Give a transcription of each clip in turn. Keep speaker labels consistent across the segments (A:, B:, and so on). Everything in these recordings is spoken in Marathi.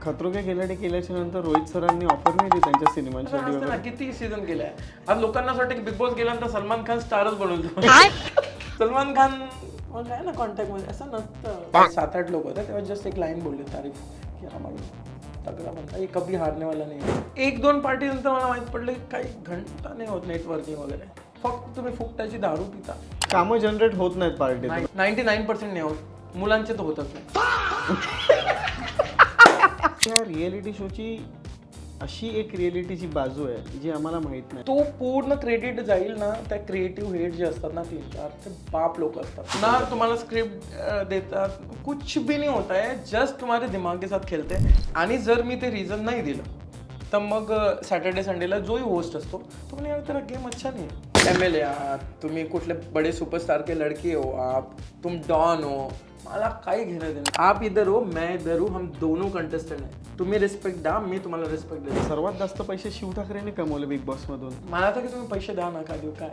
A: खतरो के खिलाडी केल्याच्या नंतर रोहित सरांनी ऑफर नाही दिली त्यांच्या सिनेमांसाठी
B: असतं ना, किती सीझन केलाय. आज लोकांना असं वाटतं की बिग बॉस गेल्यानंतर सलमान खान स्टारच बनवतो. सलमान खान आहे ना कॉन्टॅक्ट मध्ये, असं नसतं. 7-8 लोक होते तेव्हा जस्ट एक लाईन बोलले तारीफ की आम्हाला तगडा बनता, हे कभी हारने वाला नाही. 1-2 पार्टी नंतर मला माहित पडलं की काही घंटा नाही होत नेटवर्किंग वगैरे. फक्त तुम्ही फुकटाची दारू पिता.
A: कामं जनरेट होत नाहीत पार्टीत.
B: 99% नाही होत, मुलांचे तर होतच नाही.
A: या रिएलिटी शोची अशी एक रिएलिटीची बाजू आहे जी आम्हाला माहित नाही.
B: तो पूर्ण क्रेडिट जाईल ना त्या क्रिएटिव्ह हेड जे असतात ना 3-4 ते बाप लोक असतात ना. तुम्हाला स्क्रिप्ट देतात, कुछ भी नहीं होता है, जस्ट तुम्हारे दिमाग के साथ खेळते. आणि जर मी ते रिझन नाही दिलं तर मग सॅटर्डे संडेला जोही होस्ट असतो तो म्हणे यार तेरा गेम अच्छा नहीं है. MLA आहात तुम्ही, कुठले बडे सुपरस्टार के लड़के हो आप, तुम डॉन हो, मला काही घेणं देणं. आप इधर हो मैं इधर हूँ, हम दोनों कंटेस्टंट आहे. तुम्ही रिस्पेक्ट द्या, मी तुम्हाला रिस्पेक्ट देतो.
A: सर्वात जास्त पैसे शिव ठाकरेने कमवले बिग बॉस मधून.
B: मला तर की तुम्ही पैसे द्या नका देऊ, काय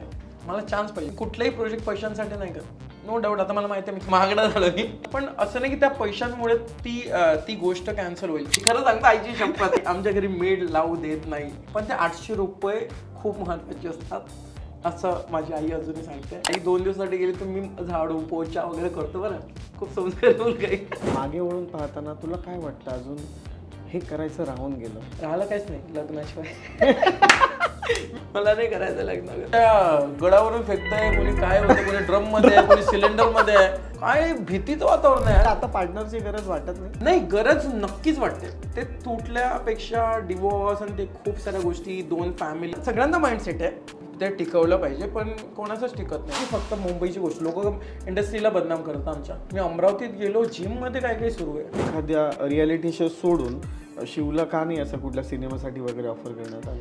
B: मला चान्स पाहिजे. कुठलाही प्रोजेक्ट पैशांसाठी नाही करत, नो डाऊट. आता मला माहिती आहे मी महागडा झालो मी, पण असं नाही की त्या पैशांमुळे ती गोष्ट कॅन्सल होईल. खरं सांगता आईची शपथ, आमच्या घरी मेड लावू देत नाही, पण ते 800 रुपये खूप महत्त्वाचे असतात असं माझी आई अजूनही सांगते. आई 2 दिवसासाठी गेली तर मी झाडू पोचा वगैरे करतो बरं. खूप संस्कारी मुलगा.
A: मागे वळून पाहताना तुला काय वाटतं अजून हे करायचं राहून गेलं?
B: राहिलं काहीच नाही लग्नाशिवाय. मला नाही करायचं लग्न. त्या गडावरून फेकताय, कोणी काय होतं, कोणी ड्रम मध्ये आहे, कोणी सिलेंडर मध्ये आहे. काय भीतीचं वातावरण आहे.
A: आता पार्टनरची गरज वाटत नाही.
B: नाही, गरज नक्कीच वाटते. ते तुटल्यापेक्षा डिवोर्स आणि ते खूप साऱ्या गोष्टी, 2 फॅमिली, सगळ्यांना माइंडसेट आहे ते टिकवलं पाहिजे, पण कोणाचंच टिकत नाही. फक्त मुंबईची गोष्ट लोक इंडस्ट्रीला बदनाम करतात आमच्या. मी अमरावतीत गेलो, जिम मध्ये काय काय सुरू आहे.
A: एखाद्या रियालिटी शो सोडून शिवला का नाही असं कुठल्या सिनेमासाठी वगैरे ऑफर करण्यात आलं?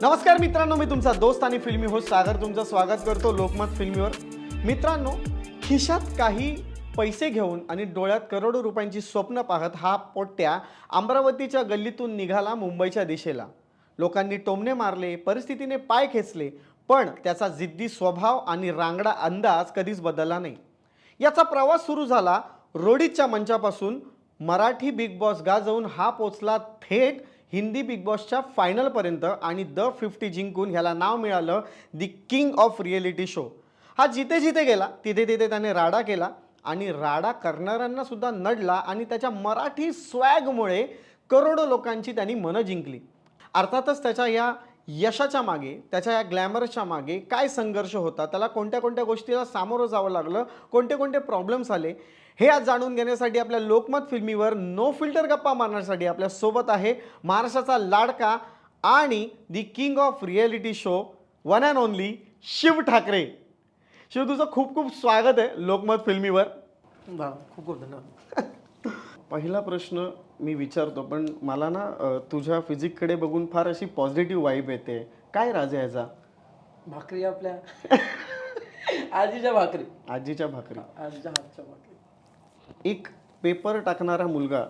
A: नमस्कार मित्रांनो, मी तुमचा दोस्त आणि फिल्मी होस्ट सागर तुमचं स्वागत करतो लोकमत फिल्मीवर. मित्रांनो, खिशात काही पैसे घेऊन आणि डोळ्यात करोडो रुपयांची स्वप्न पाहत हा पोट्ट्या अमरावतीच्या गल्लीतून निघाला मुंबईच्या दिशेला. लोकांनी टोमणे मारले, परिस्थितीने पाय खेचले, पण त्याचा जिद्दी स्वभाव आणि रांगडा अंदाज कधीच बदलला नाही. याचा प्रवास सुरू झाला रोडीच्या मंचापासून. मराठी बिग बॉस गाजवून हा पोचला थेट हिंदी बिग बॉसच्या फायनलपर्यंत आणि द 50 जिंकून ह्याला नाव मिळालं दी किंग ऑफ रिएलिटी शो. हा जिथे जिथे गेला तिथे तिथे त्याने राडा केला आणि राडा करणाऱ्यांना सुद्धा नडला आणि त्याच्या मराठी स्वॅगमुळे करोडो लोकांची त्यांनी मनं जिंकली. अर्थातच त्याच्या या यशाच्या मागे, त्याच्या या ग्लॅमरच्या मागे काय संघर्ष होता, त्याला कोणत्या कोणत्या गोष्टीला सामोरं जावं लागलं, कोणते कोणते प्रॉब्लेम्स आले, हे आज जाणून घेण्यासाठी आपल्या लोकमत फिल्मीवर नो फिल्टर गप्पा मारण्यासाठी आपल्या सोबत आहे महाराष्ट्राचा लाडका आणि the king of reality show one and only Shiv Thakare. Shiv, तुझं खूप खूप स्वागत आहे लोकमत फिल्मीवर.
B: खूप खूप धन्यवाद.
A: पहिला प्रश्न मी विचारतो, पण मला ना तुझ्या फिजिककडे बघून फार अशी पॉझिटिव्ह वाईब येते. काय राज आहे याचा?
B: भाकरी आपल्या आजीच्या भाकरी.
A: आजीच्या भाकरी,
B: आजीच्या हातच्या भाकरी.
A: एक पेपर टाकणारा मुलगा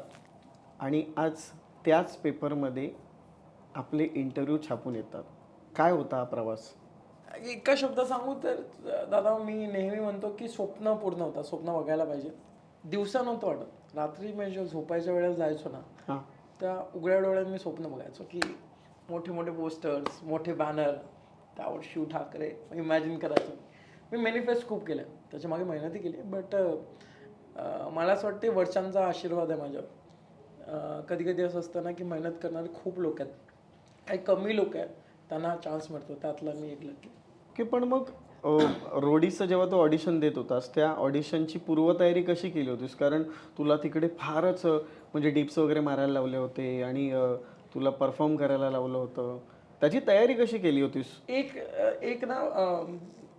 A: आणि आज त्याच पेपरमध्ये आपले इंटरव्ह्यू छापून येतात. काय होता हा प्रवास?
B: एका शब्दात सांगू तर दादा, मी नेहमी म्हणतो की स्वप्न पूर्ण होतं. स्वप्न बघायला पाहिजे. दिवसा नव्हतं वाटत, रात्री मी जेव्हा झोपायच्या वेळेला जायचो ना, त्या उघड्या डोळ्यात मी स्वप्न बघायचो की मोठे मोठे पोस्टर्स, मोठे बॅनर, त्यावर शिव ठाकरे इमॅजिन करायचो. मी मॅनिफेस्ट खूप केलं, त्याच्या मागे मेहनतही केली. बट मला असं वाटते वर्षांचा आशीर्वाद आहे माझ्यावर. कधी कधी असं असतं ना की मेहनत करणारे खूप लोक आहेत, काही कमी लोक आहेत त्यांना चान्स मिळतो, त्यातला मी एक लकी.
A: की पण मग रोडीचं जेव्हा तू ऑडिशन देत होतास त्या ऑडिशनची पूर्वतयारी कशी केली होतीस? कारण तुला तिकडे फारच म्हणजे डिप्स वगैरे मारायला लावले होते आणि तुला परफॉर्म करायला लावलं होतं. त्याची तयारी कशी केली होतीस?
B: एक ना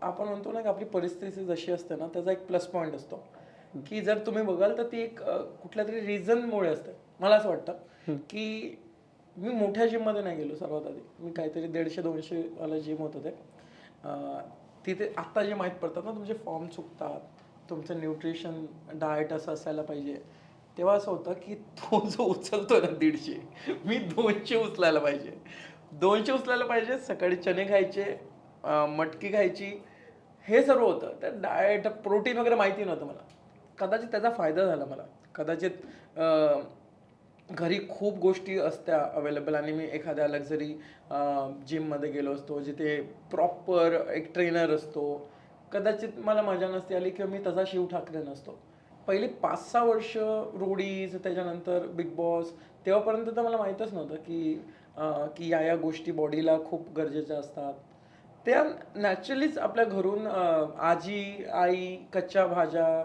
B: आपण म्हणतो ना की आपली परिस्थिती जशी असते ना त्याचा एक प्लस पॉईंट असतो की जर तुम्ही बघाल तर ती एक कुठल्या तरी रिझनमुळे असते. मला असं वाटतं की मी मोठ्या जिममध्ये नाही गेलो. सर्वात आधी मी काहीतरी 150-200 वाला जिम होतं ते. तिथे आत्ता जे माहीत पडतात ना तुमचे फॉर्म चुकतात, तुमचं न्यूट्रिशन डाएट असं असायला पाहिजे. तेव्हा असं होतं की तो जो उचलतो ना 150, मी 200 उचलायला पाहिजे. 200 उचलायला पाहिजे. सकाळी चणे खायचे, मटकी खायची, हे सर्व होतं. तर डाएट प्रोटीन वगैरे माहिती नव्हतं मला. कदाचित त्याचा फायदा झाला मला. कदाचित घरी खूप गोष्टी असत्या अवेलेबल आणि मी एखाद्या लक्झरी जिममध्ये गेलो असतो जिथे प्रॉपर एक ट्रेनर असतो. कदाचित मला मजा नसती आली किंवा मी तसा शिव ठाकरे नसतो. पहिली 5-6 वर्ष रोडीज, त्याच्यानंतर बिग बॉस, तेव्हापर्यंत तर मला माहीतच नव्हतं की या गोष्टी बॉडीला खूप गरजेच्या असतात. त्या नॅचरलीच आपल्या घरून आजी, आई कच्च्या भाज्या,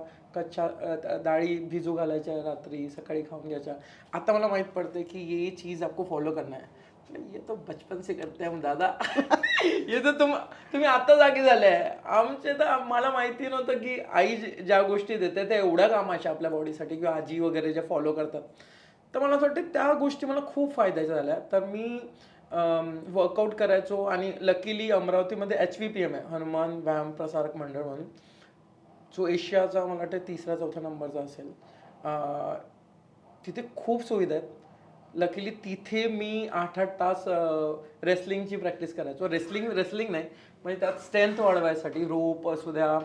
B: डाळी भिजू घालायच्या रात्री, सकाळी खाऊन घ्यायच्या. आता मला माहित पडते की ये चीज आपको फॉलो करना है. ये तो बचपन से करते हम दादा. ये तर तुम्ही आता जागी झाले आहे. आमचे तर मला माहिती नव्हतं की आई ज्या गोष्टी देते त्या एवढ्या कामाच्या आपल्या बॉडीसाठी, किंवा आजी वगैरे ज्या फॉलो करतात. तर मला असं वाटतं त्या गोष्टी मला खूप फायद्याच्या झाल्या. तर मी वर्कआउट करायचो आणि लकीली अमरावतीमध्ये HVPM आहे, हनुमान व्यायाम प्रसारक मंडळ म्हणून, जो एशियाचा मला वाटतं 3रा-4था नंबरचा असेल. तिथे खूप सुविधा आहेत. लकीली तिथे मी 8-8 तास रेसलिंगची प्रॅक्टिस करायचो. रेसलिंग नाही, म्हणजे त्यात स्ट्रेंथ वाढवायसाठी रोप असू द्या,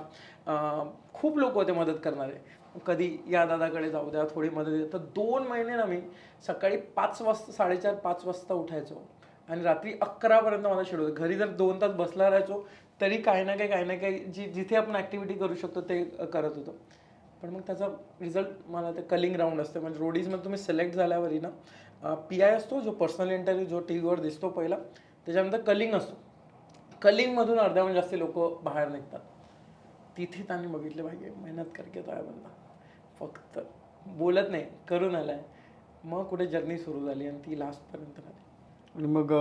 B: खूप लोक होते मदत करणारे. कधी या दादाकडे जाऊ द्या, थोडी मदत द्या. तर 2 महिने ना मी सकाळी 5 वाजता, 4:30-5 वाजता उठायचो आणि रात्री 11पर्यंत मला शेड्यूल. घरी जर 2 तास बसला राहायचो तरी काही ना काही जिथे आपण ॲक्टिव्हिटी करू शकतो ते करत होतो. पण मग त्याचा रिझल्ट मला ते कलिंग राऊंड असते, म्हणजे रोडीजमध्ये तुम्ही सिलेक्ट झाल्यावरही ना PI असतो, जो पर्सनल इंटरव्ह्यू जो TV वर दिसतो पहिला, त्याच्यानंतर कलिंग असतो. कलिंगमधून अर्ध्याहून जास्त लोक बाहेर निघतात. तिथे त्यांनी बघितले पाहिजे मेहनत करके तो आहे बंदा, फक्त बोलत नाही, करून आलाय. मग कुठे जर्नी सुरू झाली आणि ती लास्टपर्यंत आली.
A: आणि मग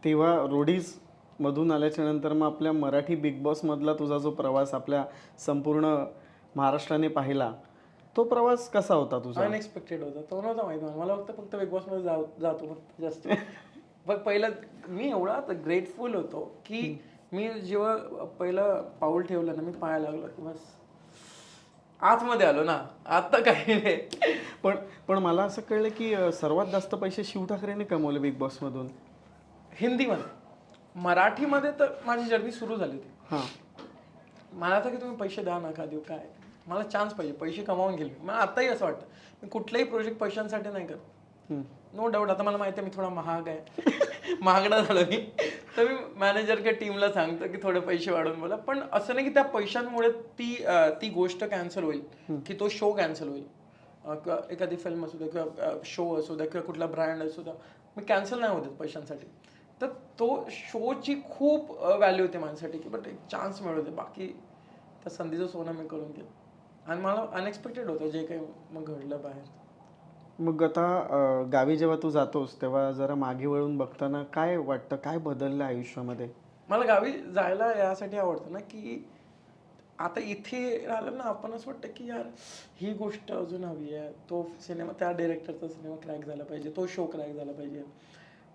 A: तेव्हा रोडीज मधून आल्याच्या नंतर मग आपल्या मराठी बिग बॉस मधला तुझा जो प्रवास आपल्या संपूर्ण महाराष्ट्राने पाहिला, तो प्रवास कसा होता तुझा?
B: अनएक्सपेक्टेड होता. तो नव्हता माहिती मला फक्त बिग बॉस मध्ये जातो फक्त जस्ट. पण पहिलं मी एवढा ग्रेटफुल होतो की मी जेव्हा पहिलं पाऊल ठेवलं ना, मी पाहायला लागलो की बस आतमध्ये आलो ना, आता काही नाही.
A: पण मला असं कळलं की सर्वात जास्त पैसे शिव ठाकरेने कमवले बिग बॉस मधून.
B: हिंदीमध्ये. मराठीमध्ये तर माझी जर्नी सुरू झाली होती.
A: हां,
B: मला आता की तुम्ही पैसे द्या नका देऊ, काय मला चान्स पाहिजे, पैसे कमावून गेले. मला आताही असं वाटतं मी कुठलाही प्रोजेक्ट पैशांसाठी नाही करत. नो डाऊट आता मला माहिती आहे मी थोडा महाग आहे, महागडा झालो मी, तर मी मॅनेजर किंवा टीमला सांगतो की थोडे पैसे वाढवून बोला. पण असं नाही की त्या पैशांमुळे ती गोष्ट कॅन्सल होईल, की तो शो कॅन्सल होईल, किंवा एखादी फिल्म असू द्या किंवा शो असू द्या किंवा कुठला ब्रँड असू द्या, मी कॅन्सल नाही होत पैशांसाठी. तर तो शोची खूप व्हॅल्यू होते माझ्यासाठी, की बट एक चान्स मिळवते. बाकी त्या संधीचं सोनं मी करून गेलो आणि मला अनएक्सपेक्टेड होतं जे काही मग घडलं बाहेर.
A: मग आता गावी जेव्हा तू जातोस तेव्हा जरा मागे वळून बघताना काय वाटतं, काय बदललं आयुष्यामध्ये?
B: मला गावी जायला यासाठी आवडतं ना, की आता इथे राहिलं ना आपण असं वाटतं की यार ही गोष्ट अजून हवी आहे, तो सिनेमा, त्या डिरेक्टरचा सिनेमा क्रॅक झाला पाहिजे, तो शो क्रॅक झाला पाहिजे.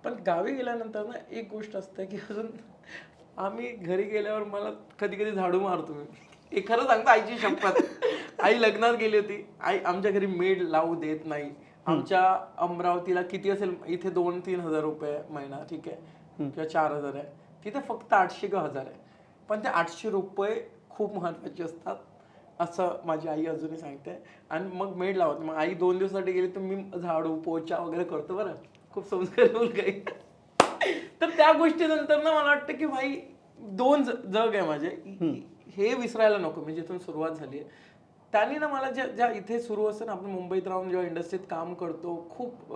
B: पण गावी गेल्यानंतर ना एक गोष्ट असते की अजून आम्ही घरी गेल्यावर मला कधी कधी झाडू मारतो मी. हे खरं सांगतो, आईची शपथ. आई लग्नात गेली होती, आई आमच्या घरी मेड लावू देत नाही. आमच्या अमरावतीला किती असेल, इथे 2-3 हजार रुपये महिना, ठीक आहे, किंवा 4,000 आहे, तिथे फक्त 800 किंवा 1000 आहे. पण ते 800 रुपये खूप महत्वाचे असतात असं माझी आई अजूनही सांगते. आणि मग मेड लावत. मग आई 2 दिवसासाठी गेली तर मी झाडू पोचा वगैरे करतो बरं, खूप संस्कारी मुलगा आहे. तर त्या गोष्टीनंतर ना मला वाटतं की भाई 2 जग आहे माझे, हे विसरायला नको. मी जिथून सुरुवात झाली आहे त्यांनी ना मला ज्या इथे सुरू असतं ना, आपण मुंबईत राहून जेव्हा इंडस्ट्रीत काम करतो, खूप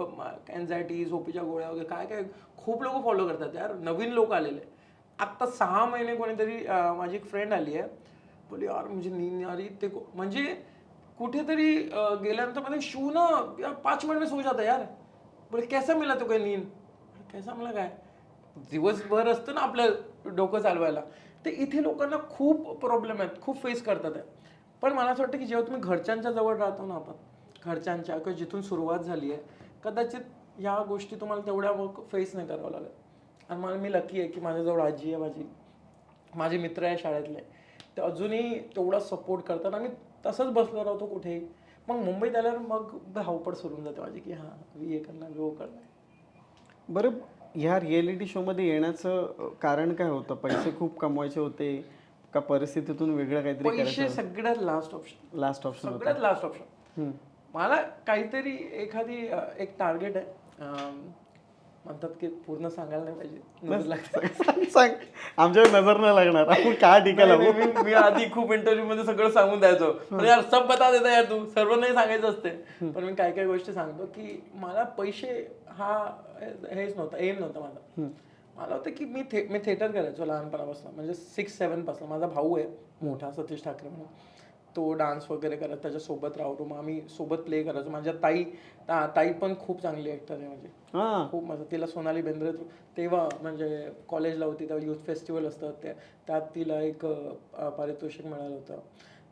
B: एन्झायटी, झोपीच्या गोळ्या वगैरे काय खूप लोक फॉलो करतात यार. नवीन लोक आलेले. आत्ता 6 महिने कोणीतरी माझी एक फ्रेंड आली आहे, बोली यार मुझे नींद नहीं आ रही. ते म्हणजे कुठेतरी गेल्यानंतर मध्ये शू ना यार 5 मिनट में सो जाता यार. बोले कैसा मिला तो काय नींद? कैसा मला काय, दिवसभर असतं ना आपलं डोकं चालवायला. ते इथे लोकांना खूप प्रॉब्लेम आहेत, खूप फेस करतात आहे. पण मला असं वाटतं की जेव्हा तुम्ही घरच्यांच्या जवळ राहतो ना, आपण घरच्यांच्या किंवा जिथून सुरुवात झाली आहे, कदाचित ह्या गोष्टी तुम्हाला तेवढ्या मग फेस नाही करावं लागत. आणि मी लकी आहे की माझ्याजवळ आजी आहे, माझे मित्र आहे शाळेतले, ते अजूनही तेवढा सपोर्ट करतात. आणि तसंच बसलो राहतो कुठेही. मग मुंबईत आल्यावर मग धावपळ सुरू होऊन जाते माझी की हां मी हे करणार, मी हो करणार.
A: बरं, ह्या रिॲलिटी शोमध्ये येण्याचं कारण काय होतं? पैसे खूप कमवायचे होते, का परिस्थितीतून वेगळं काहीतरी
B: पैसे सगळ्यात लास्ट ऑप्शन,
A: लास्ट ऑप्शन
B: सगळ्यात लास्ट ऑप्शन. मला काहीतरी एखादी एक टार्गेट आहे, म्हणतात की पूर्ण सांगायला नाही पाहिजे, नजर लागते.
A: सांग, आमच्याकडे नजर नाही लागणार, आपण काय टिकायला
B: मी आधी खूप इंटरव्ह्यू मध्ये सगळं सांगून द्यायचो, पण यार सब बता देता यार, तू सर्व नाही सांगायचं असते. पण मी काही काही गोष्टी सांगतो की मला पैसे हा हेच नव्हता, एम नव्हता माझा. मला होतं की मी थिएटर करायचो लहानपणापासून, म्हणजे 6-7 पासून. माझा भाऊ आहे मोठा, सतीश ठाकरे म्हणून, तो डान्स वगैरे करत, त्याच्यासोबत राहतो, मग आम्ही सोबत प्ले करायचो. माझ्या ताई पण खूप चांगली ॲक्टर आहे, म्हणजे खूप मजा. तिला सोनाली बेंद्रे तेव्हा म्हणजे कॉलेजला होती, तेव्हा युथ फेस्टिवल असतात, त्यात तिला एक पारितोषिक मिळालं होतं.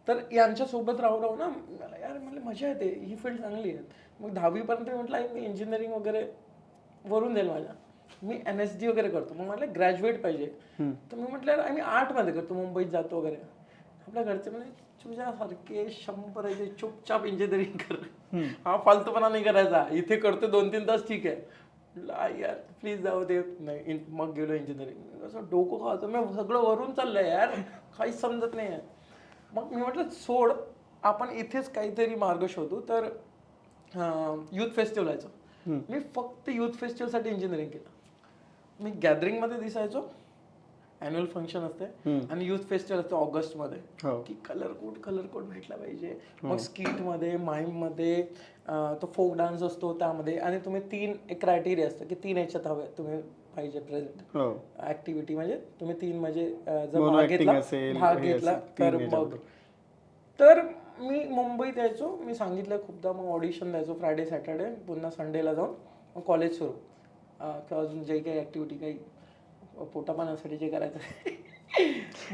B: तर यांच्यासोबत राहू ना मला यार मला मजा येते, ही फील्ड चांगली आहे. मग 10वीपर्यंत म्हटलं मी इंजिनिअरिंग वगैरे वरून जाईल माझ्या, मी NSD वगैरे करतो. मग मला ग्रॅज्युएट पाहिजे, तर मी म्हटलं यार आम्ही आर्टमध्ये करतो, मुंबईत जातो वगैरे. आपल्या घरचे म्हणजे तुझ्यासारखे 100 आहे, चुपचाप इंजिनिअरिंग कर, हा फालतूपणा नाही करायचा, इथे करतो 2-3 तास ठीक आहे. म्हटलं यार प्लीज जाऊ दे, नाही. मग गेलो इंजिनिअरिंग, असं डोकं खायचं, मी सगळं वरून चाललंय यार, काहीच समजत नाही आहे. मग मी म्हटलं सोड, आपण इथेच काहीतरी मार्ग शोधू. तर युथ फेस्टिवल व्हायचं, मी फक्त युथ फेस्टिवलसाठी इंजिनिअरिंग केलं. मी गॅदरिंगमध्ये दिसायचो, ॲन्युअल फंक्शन असते आणि युथ फेस्टिवल असते ऑगस्टमध्ये, की कलर कोड भेटला पाहिजे. मग स्किटमध्ये, माईममध्ये, तो फोक डान्स असतो त्यामध्ये, आणि तुम्ही 3 एक क्रायटेरिया असतं की 3 याच्यात हवे तुम्ही पाहिजे प्रेझेंट ॲक्टिव्हिटी. म्हणजे तुम्ही 3 म्हणजे जर भाग घेतला तर मग. तर मी मुंबईत यायचो, मी सांगितलं खूपदा, मग ऑडिशन द्यायचो फ्रायडे सॅटर्डे, पुन्हा संडेला जाऊन मग कॉलेज सुरू, किंवा अजून जे काही ॲक्टिव्हिटी, काही पोटापाण्यासाठी जे करायचं.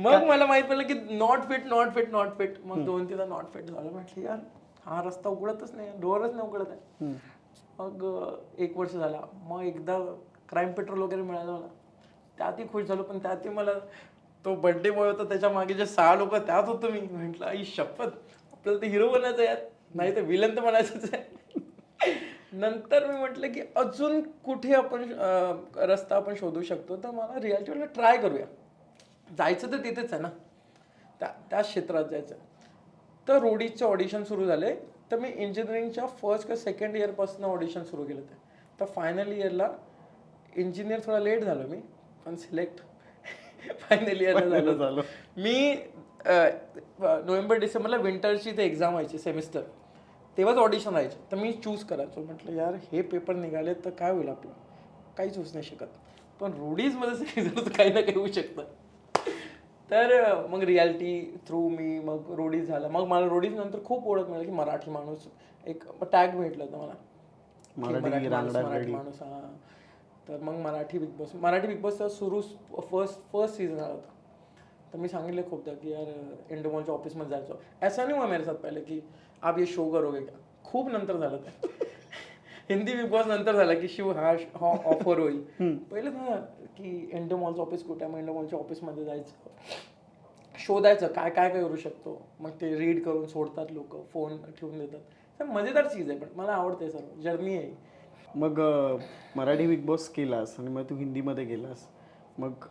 B: मग मला माहित पडलं की नॉट फिट. मग 2-3 नॉट फिट झालं. म्हटलं यार हा रस्ता उघडतच नाही, डोअरच नाही उघडत आहे. मग 1 वर्ष झाला, मग एकदा क्राईम पेट्रोल वगैरे मिळालं मला, त्यातही खुश झालो. पण त्यातही मला तो बर्थडे बॉय होता, त्याच्या मागे जे 6 लोक, त्यात होतो मी. म्हटलं आई शपथ, आपल्याला ते हिरो बनायचं यार, नाही तर विलन तर बनायचंच आहे. नंतर मी म्हटलं की अजून कुठे आपण रस्ता आपण शोधू शकतो, तर मला रियालिटीला ट्राय करूया. जायचं तर तिथेच आहे ना, त्या क्षेत्रात जायचं. तर रोडीजचे ऑडिशन सुरू झाले. तर मी इंजिनिअरिंगच्या फर्स्ट किंवा सेकंड इयरपासून ऑडिशन सुरू केलं ते. तर फायनल इयरला इंजिनियर थोडा लेट झालो मी, पण सिलेक्ट फायनल इयरला झालं. मी नोव्हेंबर-डिसेंबरला विंटरची ते एक्झाम व्हायची सेमिस्टर, तेव्हाच ऑडिशन राहायचे. तर मी चूज करायचो, म्हटलं यार हे पेपर निघाले तर काय होईल आपलं, काहीच होऊच नाही शकत, पण रोडीजमध्ये तर काही ना काही होऊ शकतं. तर मग रियालिटी थ्रू मी मग रोडीज झाला. मग मला रोडीज नंतर खूप ओळख मिळाली की मराठी माणूस, एक टॅग भेटलं होतं मला, मराठी माणूस. हा, तर मग मराठी बिग बॉसचा सुरू फर्स्ट सीझन आला होता. तर मी सांगितलं खूपदा की यार इंडोमॉलच्या ऑफिसमध्ये जायचो. ऐसा नाही हुआ मेरे साथ पहिले की आप ये शो करोगे क्या, खूप नंतर झालं ते. हिंदी बिग बॉस नंतर झाला की शिव हा ऑफर होईल. पहिले ना की इंडोमॉलचं ऑफिस कुठे आहे, मग इंडोमॉलच्या ऑफिसमध्ये जायचं, शोधायचं काय काय काय करू शकतो. मग ते रीड करून सोडतात लोक, फोन ठेवून देतात. तर मजेदार चीज आहे, पण मला आवडते सर्व, जर्नी आहे.
A: मग मराठी बिग बॉस केलास आणि मग तू हिंदीमध्ये गेलास, मग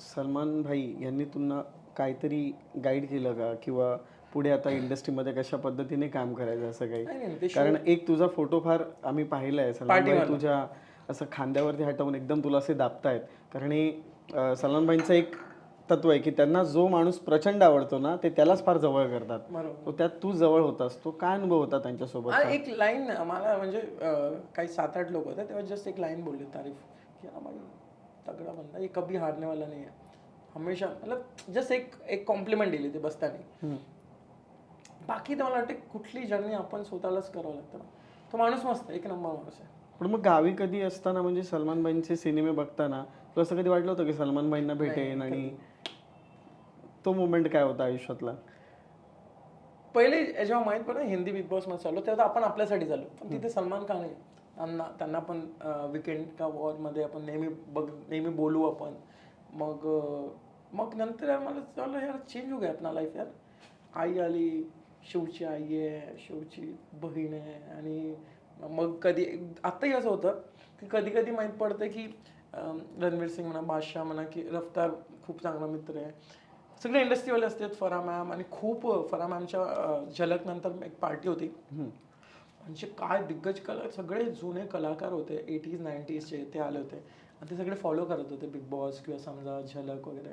A: सलमान भाई यांनी तुला काहीतरी गाईड केलं का, किंवा पुढे आता इंडस्ट्रीमध्ये कशा पद्धतीने काम करायचं असं काही? कारण एक तुझा फोटो फार आम्ही पाहिला आहे, सलमान भाई तुझ्या असं खांद्यावरती हटवून एकदम तुला असे दाबतायत. कारण हे सलमान भाईंचं एक तत्व आहे की त्यांना जो माणूस प्रचंड आवडतो ना, ते त्यालाच फार जवळ करतात. तो त्यात तू जवळ होतास, तो काय अनुभव होता त्यांच्यासोबत?
B: एक लाईन मला, म्हणजे काही 7-8 लोक होते तेव्हा, जस्ट एक लाईन बोलले तारीफ की हा भाई तगड़ा बंदा, ये कभी हारने वाला नहीं है, हमेशा, मतलब जस्ट एक कॉम्प्लिमेंट दिली ते बसताना. बाकी तर मला वाटतं कुठली जर्नी आपण स्वतःलाच करावं लागतं. तो माणूस मस्त, एक नंबर माणूस आहे.
A: पण मग गावी कधी असताना, म्हणजे सलमान भाईंचे सिनेमे बघताना तुला असं कधी वाटलं होतं की सलमान भाईंना भेटेन, आणि तो मोमेंट काय होता आयुष्यातला?
B: पहिले जेव्हा माहीत पडलं हिंदी बिग बॉस मध्ये चालू, तेव्हा आपण आपल्यासाठी चालू, पण तिथे सलमान खान आहे, त्यांना पण विकेंड का वॉरमध्ये आपण नेहमी बोलू आपण. मग नंतर यार मला चाललं यार चेंज हो गया अपना लाईफ यार. आई आली, शिवची आई आहे, शिवची बहीण आहे, आणि मग कधी आत्ताही असं होतं की कधी कधी माहीत पडतं की रणवीर सिंग म्हणा, बादशाह म्हणा, की रफ्तार खूप चांगला मित्र आहे, सगळे इंडस्ट्रीवाले असतात, फराह मॅम आणि खूप फराह मॅमच्या झलक नंतर एक पार्टी होती. म्हणजे काय दिग्गज सगळे जुने कलाकार होते 80s 90sचे, ते आले होते आणि ते सगळे फॉलो करत होते बिग बॉस किंवा समजा झलक वगैरे.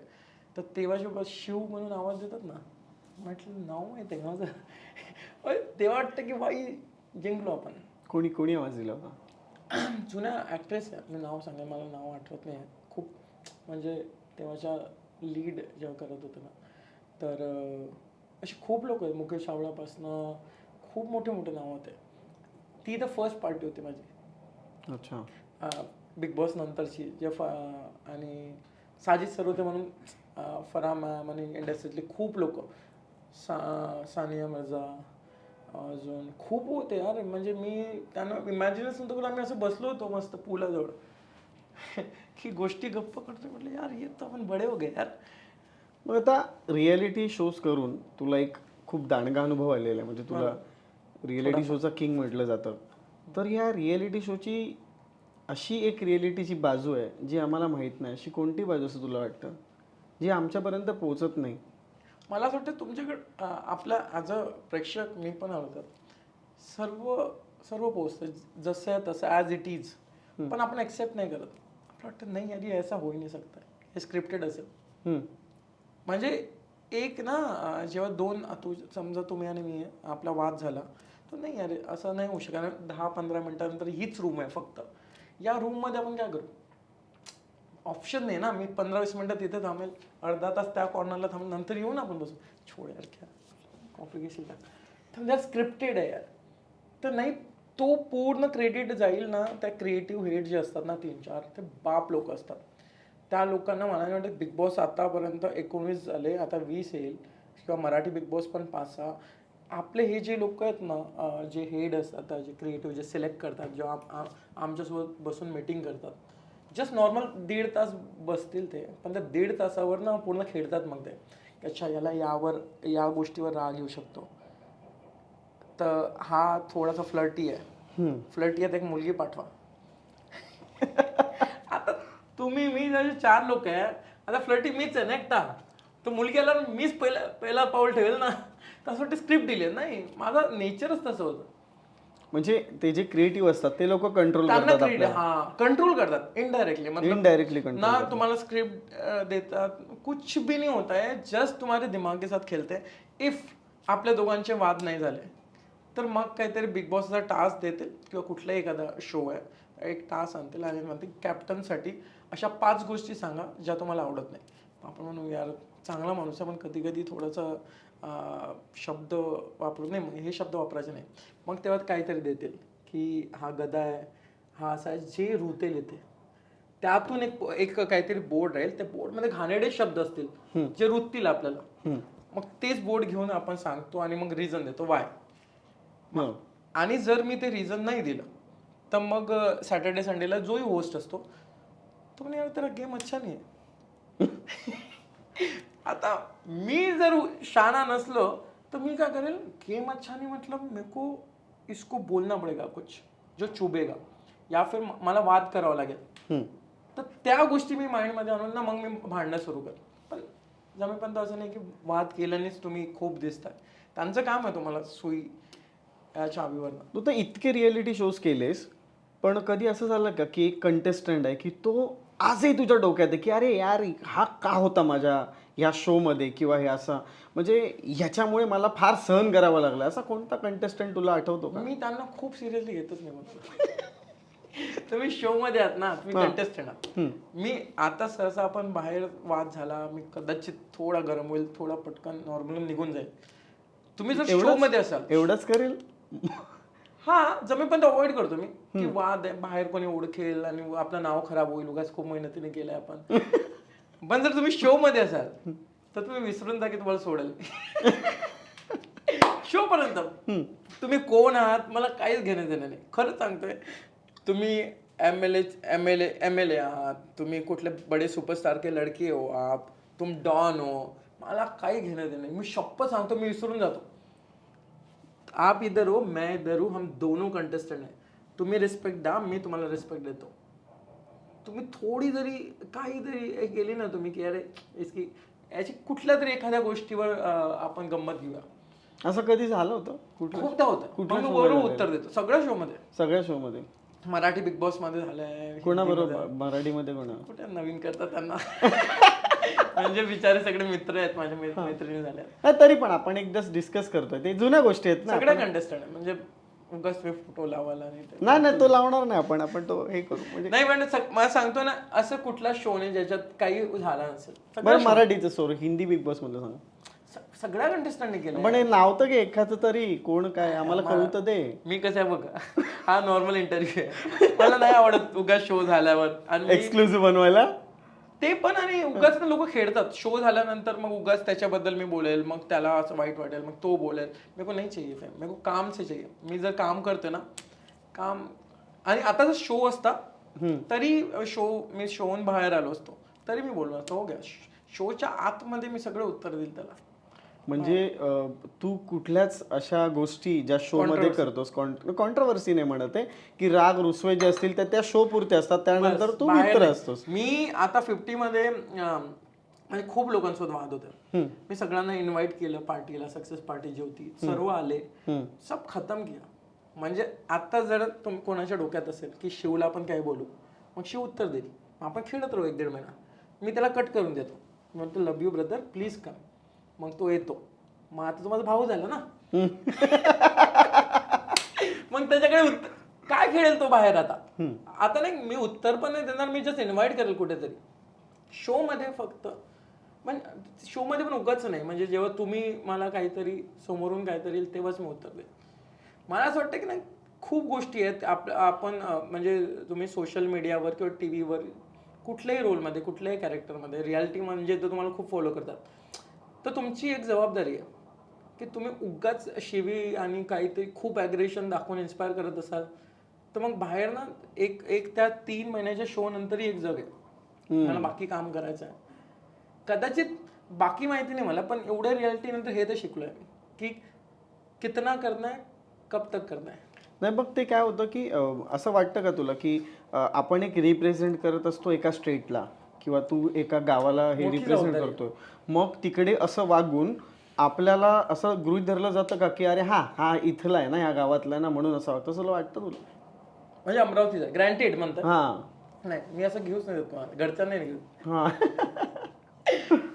B: तर तेव्हा जेव्हा शिव म्हणून आवाज देतात ना, म्हटलं नाव माहिती आहे माझं. तेव्हा वाटतं की बाई जिंकलो आपण.
A: कोणी कोणी आवाज दिला होता?
B: जुन्या ॲक्ट्रेस आहे, मी नाव सांगेन, मला नाव आठवत नाही आहे खूप. म्हणजे तेव्हाच्या लीड जेव्हा करत होते ना, तर असे खूप लोक आहेत, मुकेश चावलापासनं खूप मोठे मोठे नाव होते. ती तर फर्स्ट पार्टी होती माझी.
A: अच्छा.
B: बिग बॉस नंतरची जे आणि साजिद सरोदे म्हणून फराह मॅम आणि इंडस्ट्रीतले खूप लोक, सानिया मिर्झा, अजून खूप होते यार. म्हणजे मी त्यांना इमॅजिनच नव्हतं, आम्ही असं बसलो होतो मस्त पुलाजवळ की गोष्टी गप्प करतो. म्हटलं यार येत आपण बडे हो गए यार.
A: मग आता रियालिटी शोज करून तुला एक खूप दांडगा अनुभव आलेला आहे, म्हणजे तुला रियालिटी शोचा किंग म्हटलं जातं. तर या रियालिटी शोची अशी एक रियालिटीची बाजू आहे जी आम्हाला माहीत नाही, अशी कोणती बाजू असं तुला वाटतं जी आमच्यापर्यंत पोहोचत नाही?
B: मला असं वाटतं तुमच्याकडे आपल्या ॲज अ प्रेक्षक मी पण आवडतात, सर्व सर्व पोचतं जसं आहे तसं ॲज इट इज, पण आपण ॲक्सेप्ट नाही करत. आपलं वाटतं नाही यार ऐसा हो ही नाही सकता, हे स्क्रिप्टेड असेल. म्हणजे एक ना जेव्हा दोन समजा तुम्ही आणि मी आपला वाद झाला, तर नाही यार असं नाही होऊ शकत. कारण 10-15 मिनिटानंतर हीच रूम आहे फक्त, या रूममध्ये आपण काय करू? ऑप्शन नाही ना. मी 15-20 मिनिटं तिथे थांबेल, अर्धा तास त्या कॉर्नरला थांबेल, नंतर येऊन आपण बसू. छोड यार क्या कॉफी घेशील का? तर यार स्क्रिप्टेड आहे यार. तर नाही, तो पूर्ण क्रेडिट जाईल ना त्या क्रिएटिव्ह हेड जे असतात ना 3-4, ते बाप लोक असतात. त्या लोकांना मला नाही वाटत बिग बॉस आतापर्यंत 19 झाले, आता 20 येईल, किंवा मराठी बिग बॉस पण 5-6. आपले हे जे लोक आहेत ना, जे हेड असतात, जे क्रिएटिव्ह जे सिलेक्ट करतात, जेव्हा आमच्यासोबत बसून मीटिंग करतात, जस्ट नॉर्मल 1.5 तास बसतील ते, पण त्या 1.5 तासावर ना पूर्ण खेळतात. मग ते अच्छा याला या गोष्टीवर राग येऊ शकतो, तर हा थोडासा फ्लर्टी आहे, फ्लर्टी आहे, एक मुलगी पाठवा. आता तुम्ही मी जसे 4 लोक आहे, आता फ्लर्टी मीच आहे ना एकटा, तर मुलगीला मीच पहिला पाऊल ठेवेल ना. तसं स्क्रिप्ट दिली नाही, माझं नेचरच तसं होतं.
A: म्हणजे ते जे क्रिएटिव्ह असतात ते लोक कंट्रोल करतात आपल्याला.
B: हा कंट्रोल करतात इनडायरेक्टली.
A: इनडायरेक्टली कंट्रोल
B: ना तुम्हाला स्क्रिप्ट देतात, कुछ भी नहीं होता है, जस्ट तुम्हारे दिमाग के साथ खेळते. इफ आपल्या दोघांचे वाद नाही झाले, तर मग काहीतरी बिग बॉसचा टास्क देतील किंवा कुठलाही एखादा शो आहे, एक टास्क आणतील आणि म्हणतील कॅप्टनसाठी अशा 5 गोष्टी सांगा ज्या तुम्हाला आवडत नाही. आपण म्हणू यार चांगला माणूस आहे, पण कधी कधी थोडंसं शब्द वापरू नाही, हे शब्द वापरायचे नाही. मग तेव्हा काहीतरी देतील की हा गदा आहे, हा असा आहे, जे रुतेल येते त्यातून एक काहीतरी बोर्ड राहील, त्या बोर्डमध्ये घाणेरडे शब्द असतील जे रुततील आपल्याला. मग तेच बोर्ड घेऊन आपण सांगतो आणि मग रिझन देतो वाय. आणि जर मी ते रिझन नाही दिलं, तर मग सॅटर्डे संडेला जोही होस्ट असतो तो म्हणे यार तेरा गेम अच्छा नाही आहे. आता मी जर शाना नसलो तर मी काय करेल, गेम अच्छा नहीं मतलब मेरे को इसको बोलना पड़ेगा कुछ जो चुभेगा, या फिर मला वाद करावा लागेल. तर त्या गोष्टी मी माइंडमध्ये आणून ना मग मी भांडणं सुरू कर. पण जमेपर्यंत असं नाही की वाद केल्यानेच तुम्ही खूप दिसताय. त्यांचं काम आहे तुम्हाला सुई याच्या आवीवरनं.
A: तू तर इतके रियालिटी शोज केलेस, पण कधी असं झालं का की एक कंटेस्टंट आहे की तो आजही तुझ्या डोक्यात आहे की अरे यार हा का होता माझ्या या शो मध्ये, किंवा हे असं म्हणजे ह्याच्यामुळे मला फार सहन करावं लागलं, असा कोणता कंटेस्टंट तुला आठवतो का?
B: मी त्यांना खूप सिरियसली घेतच नाही म्हणतो. तुम्ही शो मध्ये आहात ना, तुम्ही कंटेस्टंट आहात. मी आता सहसा आपण बाहेर वाद झाला, मी कदाचित थोडा गरम होईल, थोडा पटकन नॉर्मल निघून जाईल. तुम्ही जर शो मध्ये असाल
A: एवढंच करेल.
B: हा जमेपर्यंत अवॉइड करतो मी की वाद आहे, बाहेर कोणी ओळखेल आणि आपलं नाव खराब होईल, उगाच खूप मेहनतीने केलंय आपण. पण जर तुम्ही शो मध्ये असाल तर तुम्ही विसरून जा की तुम्हाला सोडेल. शो पर्यंत तुम्ही कोण आहात मला काहीच घेणं देणं नाही, खरंच सांगतोय. तुम्ही एमएलए आहात, तुम्ही कुठले बडे सुपरस्टार के लड़के हो, आप तुम डॉन हो, मला काही घेणं देणं नाही. मी शप्पथ सांगतो मी विसरून जातो. आप इधर हो, मैं इधर हूँ, हम दोनों कंटेस्टेंट हैं. तुम्ही रिस्पेक्ट द्या, मी तुम्हाला रिस्पेक्ट देतो. तुम्ही थोडी जरी काही जरी केली ना तुम्ही की अरे इसकी याची कुठल्या तरी एखाद्या गोष्टीवर आपण गंमत घेऊया.
A: असं कधी झालं होतं कुठलं
B: खूपदा होतं.
A: कुठल्या
B: मग मी
A: show मध्ये
B: बरोबर उत्तर देतो सगळ्या शो मध्ये.
A: सगळ्या शो मध्ये?
B: मराठी बिग बॉस मध्ये झालंय.
A: कोणाबरोबर? मराठीमध्ये कोणा?
B: कुठे नवीन करतात त्यांना. म्हणजे बिचारे सगळे मित्र आहेत माझ्या, मैत्रिणी झाल्या.
A: तरी पण आपण एकदाच डिस्कस करतोय, ते जुन्या गोष्टी आहेत ना.
B: सगळ्या कंटेस्टंट आहे म्हणजे उगाच फोटो लावायला
A: नाही तो लावणार नाही आपण तो हे करू म्हणजे.
B: नाही म्हणजे मला सांगतो ना, असं कुठला शो नाही ज्याच्यात काही झाला नसेल.
A: बरं मराठीचं सोड, हिंदी बिग बॉस मधलं सांग.
B: सगळ्या कंटेस्टंटने केलं.
A: पण हे नाव तर घे एखादं तरी, कोण काय आम्हाला कळू तर दे.
B: मी कसं आहे बघा, हा नॉर्मल इंटरव्ह्यू आहे, मला नाही आवडत उगाच शो झाल्यावर आणि
A: एक्सक्लुझिव्ह बनवायला
B: ते पण. आणि उगाच लोक खेळतात शो झाल्यानंतर, मग उगाच त्याच्याबद्दल मी बोलेल, मग त्याला असं वाईट वाटेल, मग तो बोलेल. मेरे को नाही चाहिए फॅम, मेरे को काम से चाहिए. मी जर काम करते ना काम, आणि आता जर शो असता तरी मी शोहून बाहेर आलो असतो तरी मी बोललो असतो, हो गया शोच्या आतमध्ये मी सगळं उत्तर देईल त्याला.
A: म्हणजे तू कुठल्याच अशा गोष्टी ज्या शो मध्ये करतोस, कॉन्ट्रोवर्सी नाही म्हणत आहे की राग रुसवे जे असतील त्या शो पुरते असतात, त्यानंतर तू मित्र असतोस.
B: मी आता 50 मध्ये म्हणजे खूप लोकांसोबत वाद होते. मी सगळ्यांना इन्व्हाइट केलं पार्टीला, सक्सेस पार्टी जी होती, सर्व आले, सब खतम किया. म्हणजे आता जर कोणाच्या डोक्यात असेल की शिवला आपण काय बोलू, मग शिव उत्तर देईल, आपण खेळत राहू 1-1.5 महिना. मी त्याला कट करून देतो, म्हणतो love you brother please come. मग तो येतो, मग आता तो माझा भाऊ झाला ना. मग त्याच्याकडे काय खेळेल तो बाहेर आता नाही. मी उत्तर पण नाही देणार, मी जस्ट इन्व्हाइट करेल कुठेतरी शो मध्ये. फक्त पण शो मध्ये पण उगाच नाही, म्हणजे जेव्हा तुम्ही मला काहीतरी समोरून काहीतरी तेव्हाच मी उत्तर देईल. मला असं वाटतं की नाही, खूप गोष्टी आहेत आपण म्हणजे तुम्ही सोशल मीडियावर किंवा टीव्हीवर कुठल्याही रोलमध्ये, कुठल्याही कॅरेक्टरमध्ये, रियालिटी म्हणजे तर तुम्हाला खूप फॉलो करतात, तर तुमची एक जबाबदारी आहे की तुम्ही उगाच शिवी आणि काहीतरी खूप ॲग्रेशन दाखवून इन्स्पायर करत असाल तर मग बाहेर ना एक त्या 3 महिन्याच्या शो नंतरही एक जग आहे. मला बाकी काम करायचं आहे, कदाचित बाकी माहिती नाही मला, पण एवढ्या रियालिटी नंतर हे तर शिकलोय की कितना करना है, कब तक करना है.
A: नाही बघ, ते काय होतं की असं वाटतं का तुला की आपण एक रिप्रेझेंट करत असतो एका स्टेटला, किंवा तू एका गावाला हे रिप्रेझेंट करतोय, मग तिकडे असं वागून आपल्याला असं गृहीत धरलं जातं का की अरे हा इथला आहे ना, या गावातला आहे ना, म्हणून असं वाटतं. असं वाटतं तुला?
B: म्हणजे अमरावतीचा ग्रँटेड म्हणतात.
A: हा
B: नाही, मी असं घेऊच नाही देत, घरच्यांना नाही घेऊ.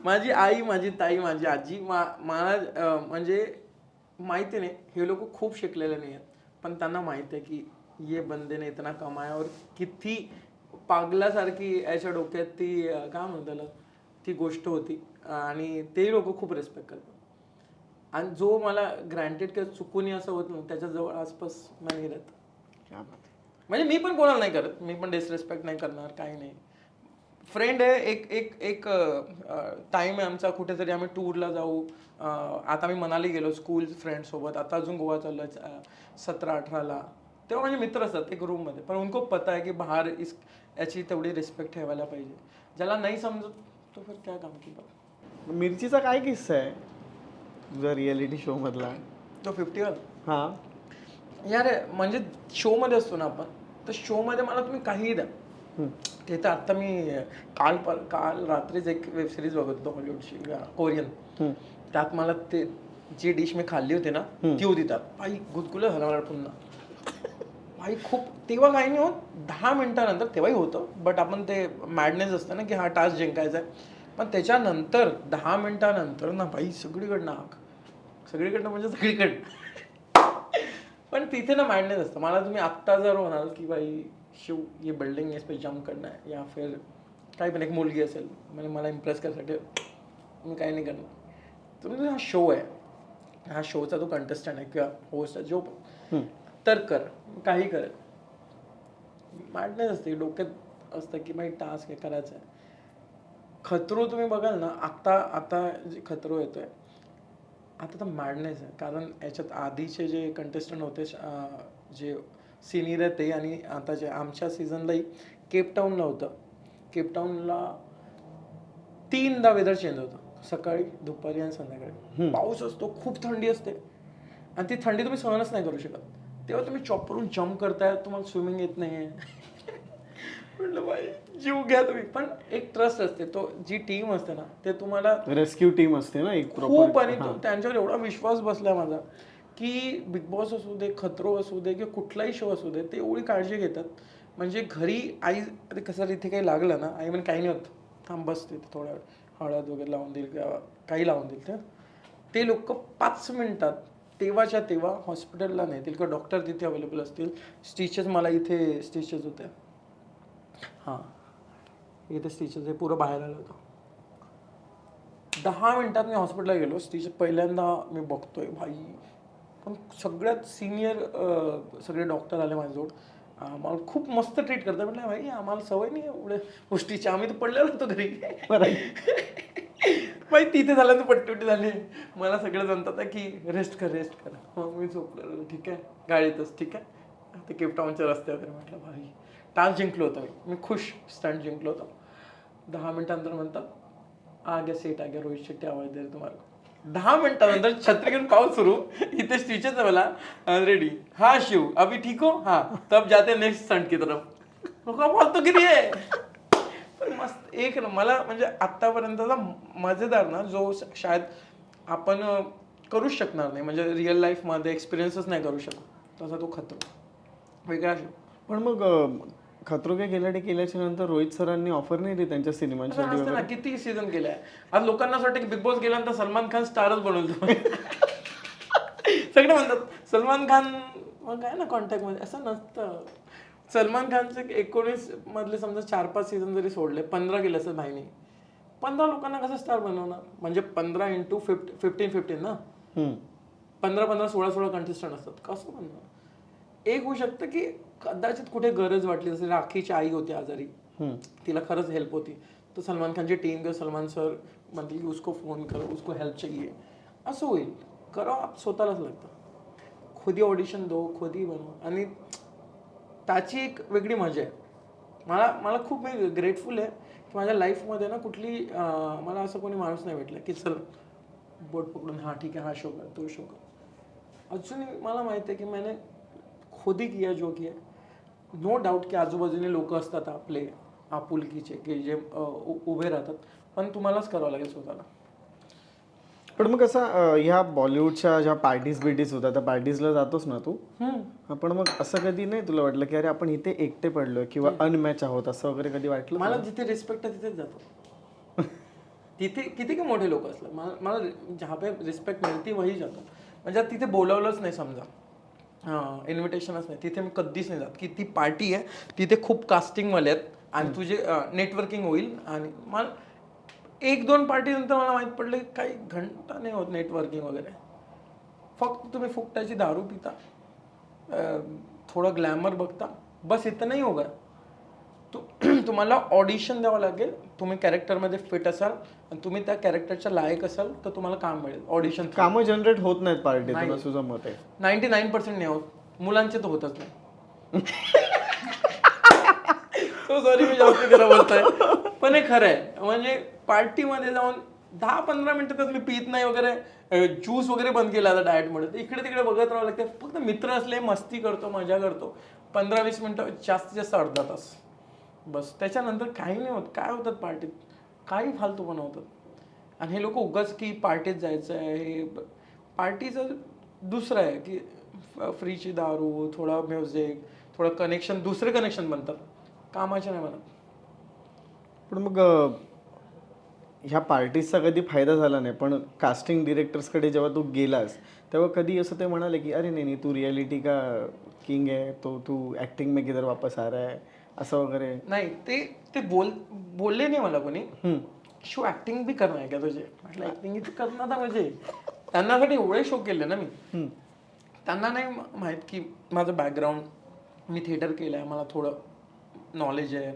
B: माझी आई, माझी ताई, माझी आजी मला म्हणजे माहिती नाही, हे लोक खूप शिकलेले नाही आहेत, पण त्यांना माहिती आहे की ये बंदे ने इतना कमाया, और किती पागलासारखी याच्या डोक्यात ती काय म्हणतात ती गोष्ट होती, आणि ते लोक खूप रिस्पेक्ट करतात. आणि जो मला ग्रँटेड किंवा चुकून असं होत नाही त्याच्या जवळ आसपास नाही राहत. म्हणजे मी पण कोणाला नाही करत, मी पण डिसरेस्पेक्ट नाही करणार, काही नाही. फ्रेंड आहे, एक टाइम आहे आमचा, कुठेतरी आम्ही टूरला जाऊ. आता मी मनाली गेलो स्कूल फ्रेंड सोबत, आता अजून गोवा चाललोय 17-18ला. तेव्हा माझे मित्र असतात एक रूममध्ये, पण उनको पता आहे की बाहेर याची तेवढी रिस्पेक्ट ठेवायला पाहिजे. ज्याला नाही समजत तो फिर काय काम केलं.
A: मिरचीचा काय किस्सा आहे तुझा रियालिटी शो मधला?
B: तो 50वर.
A: हा
B: यार म्हणजे शो मध्ये असतो ना आपण, तर शो मध्ये मला तुम्ही काहीही द्या. ते तर आता मी काल रात्रीच एक वेब सिरीज बघत होतो हॉलिवूडची, कोरियन. त्यात मला ते जी डिश मी खाल्ली होती ना ती होती त्यात. भाई गुदगुलं झाला पुन्हा. भाई खूप. तेव्हा काही नाही होत, 10 मिनिटानंतर तेव्हाही होतं, बट आपण ते मॅडनेस असतं ना की हा टास्क जिंकायचा आहे. पण त्याच्यानंतर 10 मिनिटानंतर ना भाई सगळीकडनं आग, सगळीकडनं म्हणजे सगळीकडनं. पण तिथे ना मॅडनेस असतं. मला तुम्ही आत्ता जर म्हणाल की भाई शिव ये बिल्डिंग है, इस पे जंप करना है, या फिर काही पण एक मुलगी असेल म्हणजे मला इम्प्रेस करायसाठी, मी काही नाही करणार. तुम्ही हा शो आहे, हा शोचा तो कंटेस्टंट आहे किंवा होस्ट आहे जो पण, तर कर, काही कर. मॅडनेस असते डोक्यात, असतं की भाई टास्क हे करायचं आहे. खतरो तुम्ही बघाल ना, आता जे खतरो येतोय आता तर मॅडनेस आहे. कारण याच्यात आधीचे जे कंटेस्टंट होते जे सिनियर आहे ते, आणि आता जे आमच्या सीझनलाही केपटाऊनला होतं. केपटाऊनला 3दा वेदर चेंज होतं, सकाळी, दुपारी आणि संध्याकाळी. पाऊस असतो, खूप थंडी असते, आणि ती थंडी तुम्ही सहनच नाही करू शकत. तेव्हा तुम्ही चॉपरून जम्प करताय, तुम्हाला स्विमिंग येत नाहीये. म्हटलं बाई जीव घ्या तुम्ही. पण एक ट्रस्ट असते, तो जी टीम असते ना ते तुम्हाला
A: रेस्क्यू टीम असते ना एक
B: खूप, आणि त्यांच्यावर एवढा विश्वास बसलाय माझा की बिग बॉस असू दे, खतरो असू दे किंवा कुठलाही शो असू दे, ते एवढी काळजी घेतात. म्हणजे घरी आई, अरे कसं इथे काही लागलं ना, आई म्हणजे काही नाही होत, थांब बस तिथे थोड्या वेळ, हळद वगैरे लावून देईल किंवा काही लावून देईल. ते लोक 5 मिनिटात तेव्हाच्या तेव्हा हॉस्पिटलला नेतील किंवा डॉक्टर तिथे अवेलेबल असतील. स्टिचेस, मला इथे स्टिचेस होते, हां इथे स्टिचेस हे पुरं बाहेर आलं होतं. 10 मिनिटात मी हॉस्पिटलला गेलो. स्टिचेस पहिल्यांदा मी बघतोय भाई, पण सगळ्यात सिनियर सगळे डॉक्टर आले माझ्याजवळ. मला खूप मस्त ट्रीट करतात. म्हटलं भाई आम्हाला सवय नाही एवढ्या गोष्टीची, आम्ही तर पडलेलो होतो घरी. भाई तिथे झाल्यानंतर पट्टी झाली. मला सगळं जमतात की रेस्ट कर रेस्ट कर. मग मी झोपलेलो, ठीक आहे गाडीतच, ठीक आहे ते केपटाऊनच्या रस्त्यावर. म्हटलं भाई टास्क जिंकलो होतो मी खुश, स्टंट जिंकलो होतो. 10 मिनिटांनंतर म्हणतात आ गया सेट, आ गया रोहित शेट्टी, आवाज दे रहे तुम्हाला. 10 मिनिटानंतर छत्री घेऊन पाऊस सुरू, इथे स्टिचेस आहे मला, रेडी, हा शिव अभी ठीक हो, हा तब जाते नेक्स्ट स्टंट की तरफ. बोलतो किती आहे. पण मस्त एक ना, मला म्हणजे आतापर्यंतचा मजेदार ना, जो शायद आपण करूच शकणार नाही, म्हणजे रिअल लाईफ मध्ये एक्सपिरियन्सच नाही करू शकत, तसा तो खतरो वेगळा शो.
A: पण मग खतरो के खिलाडी केल्याच्या नंतर रोहित सरांनी ऑफर नाही दिली त्यांच्या सिनेमांसाठी
B: असतं ना, किती सीझन केलाय. आज लोकांना असं वाटतं की बिग बॉस गेल्यानंतर सलमान खान स्टारच बनवतो. सगळे म्हणतात सलमान खान मग काय ना कॉन्टॅक्ट मध्ये, असं नसतं. सलमान खानचे 19 मधले समजा 4-5 सीझन जरी सोडले, 15 गेले असं नाही, 15 लोकांना कसं स्टार बनवणार. म्हणजे 15 × 15 ना, 15 16 कंटेस्टंट असतात, कसं बनवणार. एक होऊ शकतं की कदाचित कुठे गरज वाटली, जसं राखीची आई होती आजारी, तिला खरंच हेल्प होती, तर सलमान खानची टीम किंवा सलमान सर म्हणतील की उसको फोन करो, उसको हेल्प चाहिए, असं होईल. करा स्वतःलाच लागतं, खुदी ऑडिशन दो, खुदी बनवा, आणि त्याची एक वेगळी मजा आहे. मला खूप मी ग्रेटफुल आहे की माझ्या लाईफमध्ये ना कुठली मला असं कोणी माणूस नाही भेटला की चल बोट पकडून हां ठीक आहे, हा शो कर, तो शो कर. अजूनही मला माहिती आहे की मैंने खुद ही किया जो किया. नो डाऊट की आजूबाजूने लोक असतात आपले आपुलकीचे की जे उभे राहतात, पण तुम्हालाच करावं लागेल स्वतःला.
A: पण मग असं ह्या बॉलिवूडच्या ज्या पार्टीज होत्या, त्या पार्टीजला जातोस ना तू, पण मग असं कधी नाही तुला वाटलं की अरे आपण इथे एकटे पडलोय किंवा अनमॅच आहोत, असं वगैरे कधी वाटलं?
B: मला जिथे रिस्पेक्ट आहे तिथेच जातो. तिथे किती का मोठे लोक असलं, मला जहाँ पे रिस्पेक्ट मिळते वही जातो. म्हणजे तिथे बोलावलंच नाही समजा, इन्व्हिटेशनच नाही, तिथे मी कधीच नाही जात. की ती पार्टी आहे, तिथे खूप कास्टिंगवाले आहेत आणि तुझे नेटवर्किंग होईल. आणि मला 1-2 पार्टी नंतर मला माहीत पडलं की काही घंटा नाही होत नेटवर्किंग वगैरे. फक्त तुम्ही फुकटाची दारू पिता, थोडं ग्लॅमर बघता, बस इथं नाही होगा. तुम्हाला ऑडिशन द्यावं लागेल, तुम्ही कॅरेक्टरमध्ये फिट असाल आणि तुम्ही त्या कॅरेक्टरच्या लायक असाल तर तुम्हाला काम मिळेल. ऑडिशन
A: कामं जनरेट होत नाहीत पार्टीतून, असं तुझं मत आहे?
B: 99% नाही होत, मुलांचे तर होतच नाही. सॉरी मी जास्त खरं बोलतोय, पण हे खरं आहे. म्हणजे पार्टीमध्ये जाऊन 10-15 मिनिटं तर मी पित नाही वगैरे, ज्यूस वगैरे बंद केला आता डाएटमुळे, तर इकडे तिकडे बघत राहावं लागतं. फक्त मित्र असले मस्ती करतो, मजा करतो, 15-20 मिनिटं, जास्तीत जास्त अर्धा तास बस. त्याच्यानंतर काही नाही होत. काय होतात पार्टीत, काही फालतूपणा होतात. आणि हे लोक उगाच की पार्टीत जायचं आहे, हे पार्टीचं दुसरं आहे की फ्रीची दारू, थोडा म्युझिक, थोडं कनेक्शन, दुसरे कनेक्शन बनतात, कामाचे नाही बनत.
A: पण मग ह्या पार्टीजचा कधी फायदा झाला नाही, पण कास्टिंग डिरेक्टर्सकडे जेव्हा तू गेलास तेव्हा कधी असं ते म्हणाले की अरे नाही तू रियालिटी का किंग है, तो तू ॲक्टिंग में किधर वापस आ रहा है, असं वगैरे?
B: नाही, ते बोलले नाही मला कोणी. शो ॲक्टिंग भी करणार आहे का तुझे? म्हटलं ॲक्टिंग तू करणार ना, म्हणजे त्यांनासाठी एवढे शो केले ना मी. त्यांना नाही माहीत की माझं बॅकग्राऊंड, मी थिएटर केलं आहे, मला थोडं नॉलेज आहे.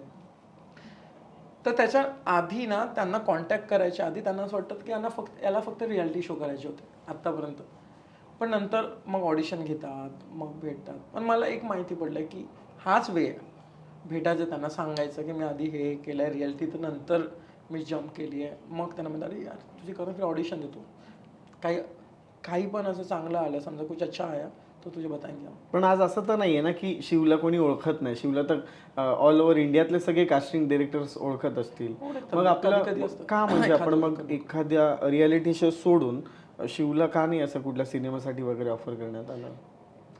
B: तर त्याच्या आधी ना, त्यांना कॉन्टॅक्ट करायच्या आधी त्यांना असं वाटतं की याला फक्त रियालिटी शो करायचे होते आत्तापर्यंत. पण नंतर मग ऑडिशन घेतात, मग भेटतात. पण मला एक माहिती पडलं की हाच वे आहे भेटायचं, त्यांना सांगायचं की मी आधी हे केलं आहे रियालिटी, तर नंतर मी जम्प केली आहे. मग त्यांना म्हणतात अरे यार तुझी खरं ऑडिशन देतो, काही पण असं चांगलं आलं, समजा कुछ अच्छा आया तो तुझे बताएंगे हम.
A: पण आज असं तर नाहीये ना की शिवला कोणी ओळखत नाही. शिवला तर ऑल ओव्हर इंडियातले सगळे कास्टिंग डिरेक्टर्स ओळखत असतील.
B: ओळखतात.
A: मग आपलं
B: कधी-कधी असतं.
A: का म्हणजे आपण
B: एखादं
A: मग एखाद्या रियालिटी शो सोडून शिवला का नाही असं कुठल्या सिनेमासाठी वगैरे ऑफर करण्यात आलं?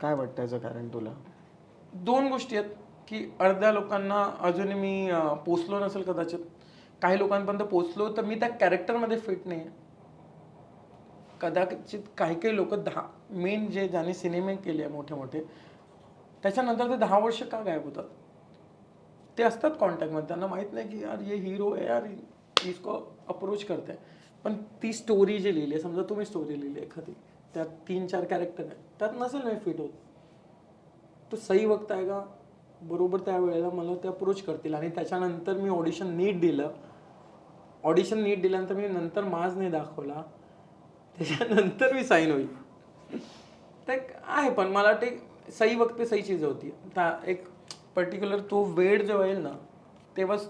A: काय वाटतं याचं कारण तुला?
B: 2 गोष्टी आहेत की अर्ध्या लोकांना अजूनही मी पोचलो नसेल कदाचित. काही लोकांपर्यंत पोचलो तर मी त्या कॅरेक्टरमध्ये फिट नाही आहे. कदाचित काही लोक मेन जे ज्याने सिनेमे केले आहे मोठे मोठे, त्याच्यानंतर ते 10 वर्ष का गायब होतात? ते असतात कॉन्टॅक्टमध्ये, त्यांना माहित नाही की यार ये हीरो आहे यार, इसको अप्रोच करते हैं. पण ती स्टोरी जी लिहिली आहे, समजा तुम्ही स्टोरी लिहिली एखादी, त्यात 3-4 कॅरेक्टर आहे, त्यात नसेल नाही फिट होत, तो सही वक्त आहे का बरोबर त्या वेळेला मला ते अप्रोच करतील. आणि त्याच्यानंतर मी ऑडिशन नीट दिल्यानंतर मी नंतर माज नाही दाखवला, त्याच्यानंतर मी साईन होईल. ते आहे, पण मला ते सही वक्त पे सही चीज होती. एक पर्टिक्युलर तो वेळ जेव्हा येईल ना तेव्हाच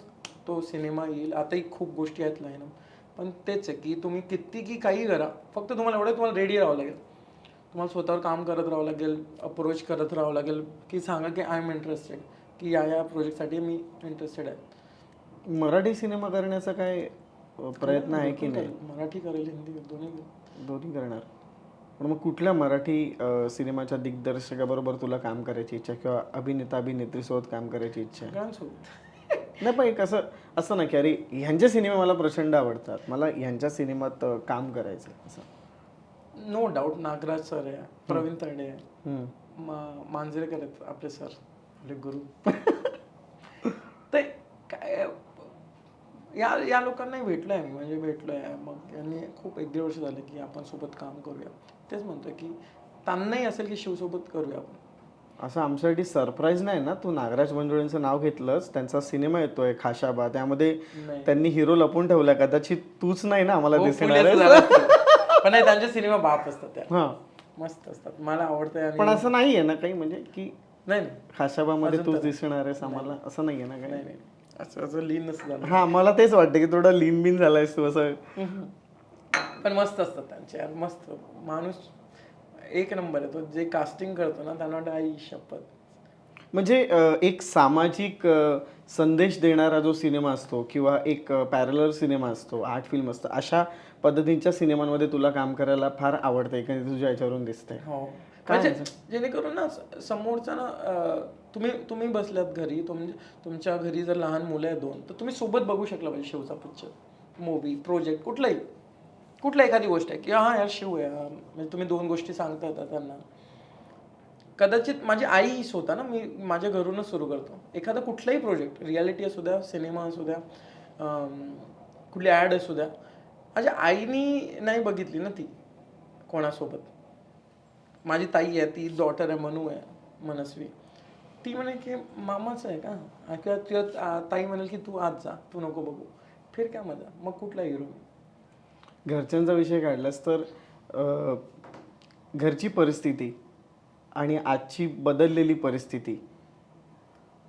B: तो सिनेमा येईल. आताही खूप गोष्टी आहेत लाईन, पण तेच आहे की तुम्ही किती की काही करा, फक्त तुम्हाला एवढं तुम्हाला रेडी राहावं लागेल. तुम्हाला स्वतःवर काम करत राहावं लागेल, अप्रोच करत राहावं लागेल की सांगा की आय एम इंटरेस्टेड, की या प्रोजेक्टसाठी मी इंटरेस्टेड आहे.
A: मराठी सिनेमा करण्याचा काय प्रयत्न आहे की नाही?
B: मराठी करेल, हिंदी दोन्ही
A: दोन्ही करणार. पण मग कुठल्या मराठी सिनेमाच्या दिग्दर्शकाबरोबर तुला काम करायची इच्छा किंवा अभिनेता अभिनेत्रीसोबत काम करायची इच्छा आहे?
B: सगळ्यांसोबत.
A: नाही, पण कसं असं ना की अरे ह्यांचे सिनेमे मला प्रचंड आवडतात, मला ह्यांच्या सिनेमात काम करायचं असं.
B: नो डाऊट नागराज सर आहे, प्रवीण तरडे आहे, मांजरेकर आहेत आपले सर, आपले गुरु. ते काय या लोकांनाही भेटलोय मी, म्हणजे भेटलोय. मग यांनी खूप 1-1.5 वर्ष झाले की आपण सोबत काम करूया. तेच म्हणतोय की त्यांनाही असेल की शिवसोबत करूया आपण.
A: असं आमच्यासाठी सरप्राईज नाही ना, तू नागराज मंजुळेंचं नाव घेतलंस, त्यांचा सिनेमा येतोय खाशाबा, त्यामध्ये त्यांनी हिरो लपून ठेवला, कदाचित तूच नाही ना आम्हाला दिसणार आहे.
B: पण नाही, त्यांचे सिनेमा बाप असतात त्या,
A: हा
B: मस्त असतात, मला आवडतं.
A: पण असं नाहीये ना काही म्हणजे की
B: नाही
A: खाशाबामध्ये तूच दिसणार आहेस आम्हाला, असं नाहीये ना काही?
B: नाही असं लीन नसतं झालं.
A: हा, मला तेच वाटतं की थोडा लीन बिन झालायस तू असं.
B: पण मस्त असतात त्यांचे यार, मस्त माणूस एक नंबर आहे तो. जे कास्टिंग करतो ना त्यांना वाटतं आई शपथ.
A: म्हणजे एक सामाजिक संदेश देणारा जो सिनेमा असतो किंवा एक पॅरलर सिनेमा असतो, आर्ट फिल्म असतं, अशा पद्धतीच्या सिनेमांमध्ये तुला काम करायला फार आवडतंय का तुझ्या याच्यावरून दिसतंय?
B: हो, म्हणजे जेणेकरून ना समोरचा ना, तुम्ही बसल्यात घरी, तुमच्या घरी जर लहान मुलं आहेत 2, तर तुम्ही सोबत बघू शकला पाहिजे शिवचा पिक्चर, मूवी, प्रोजेक्ट, कुठला एखादी गोष्ट आहे की हा यार शिव आहे, म्हणजे तुम्ही 2 गोष्टी सांगता येतात त्यांना. कदाचित माझी आई होता ना, मी माझ्या घरूनच सुरू करतो एखादा कुठलाही प्रोजेक्ट, रियालिटी असू द्या, सिनेमा असू द्या, कुठली ॲड असू द्या. माझ्या आईनी नाही बघितली ना ती कोणासोबत. माझी ताई आहे, ती डॉटर आहे, मनू आहे, मनस्वी, ती म्हणे की मामाचं आहे का, किंवा ताई म्हणेल की तू आज जा, तू नको बघू, फिर काय मजा. मग कुठला हिरो?
A: घरच्यांचा विषय काढलास तर घरची परिस्थिती आणि आजची बदललेली परिस्थिती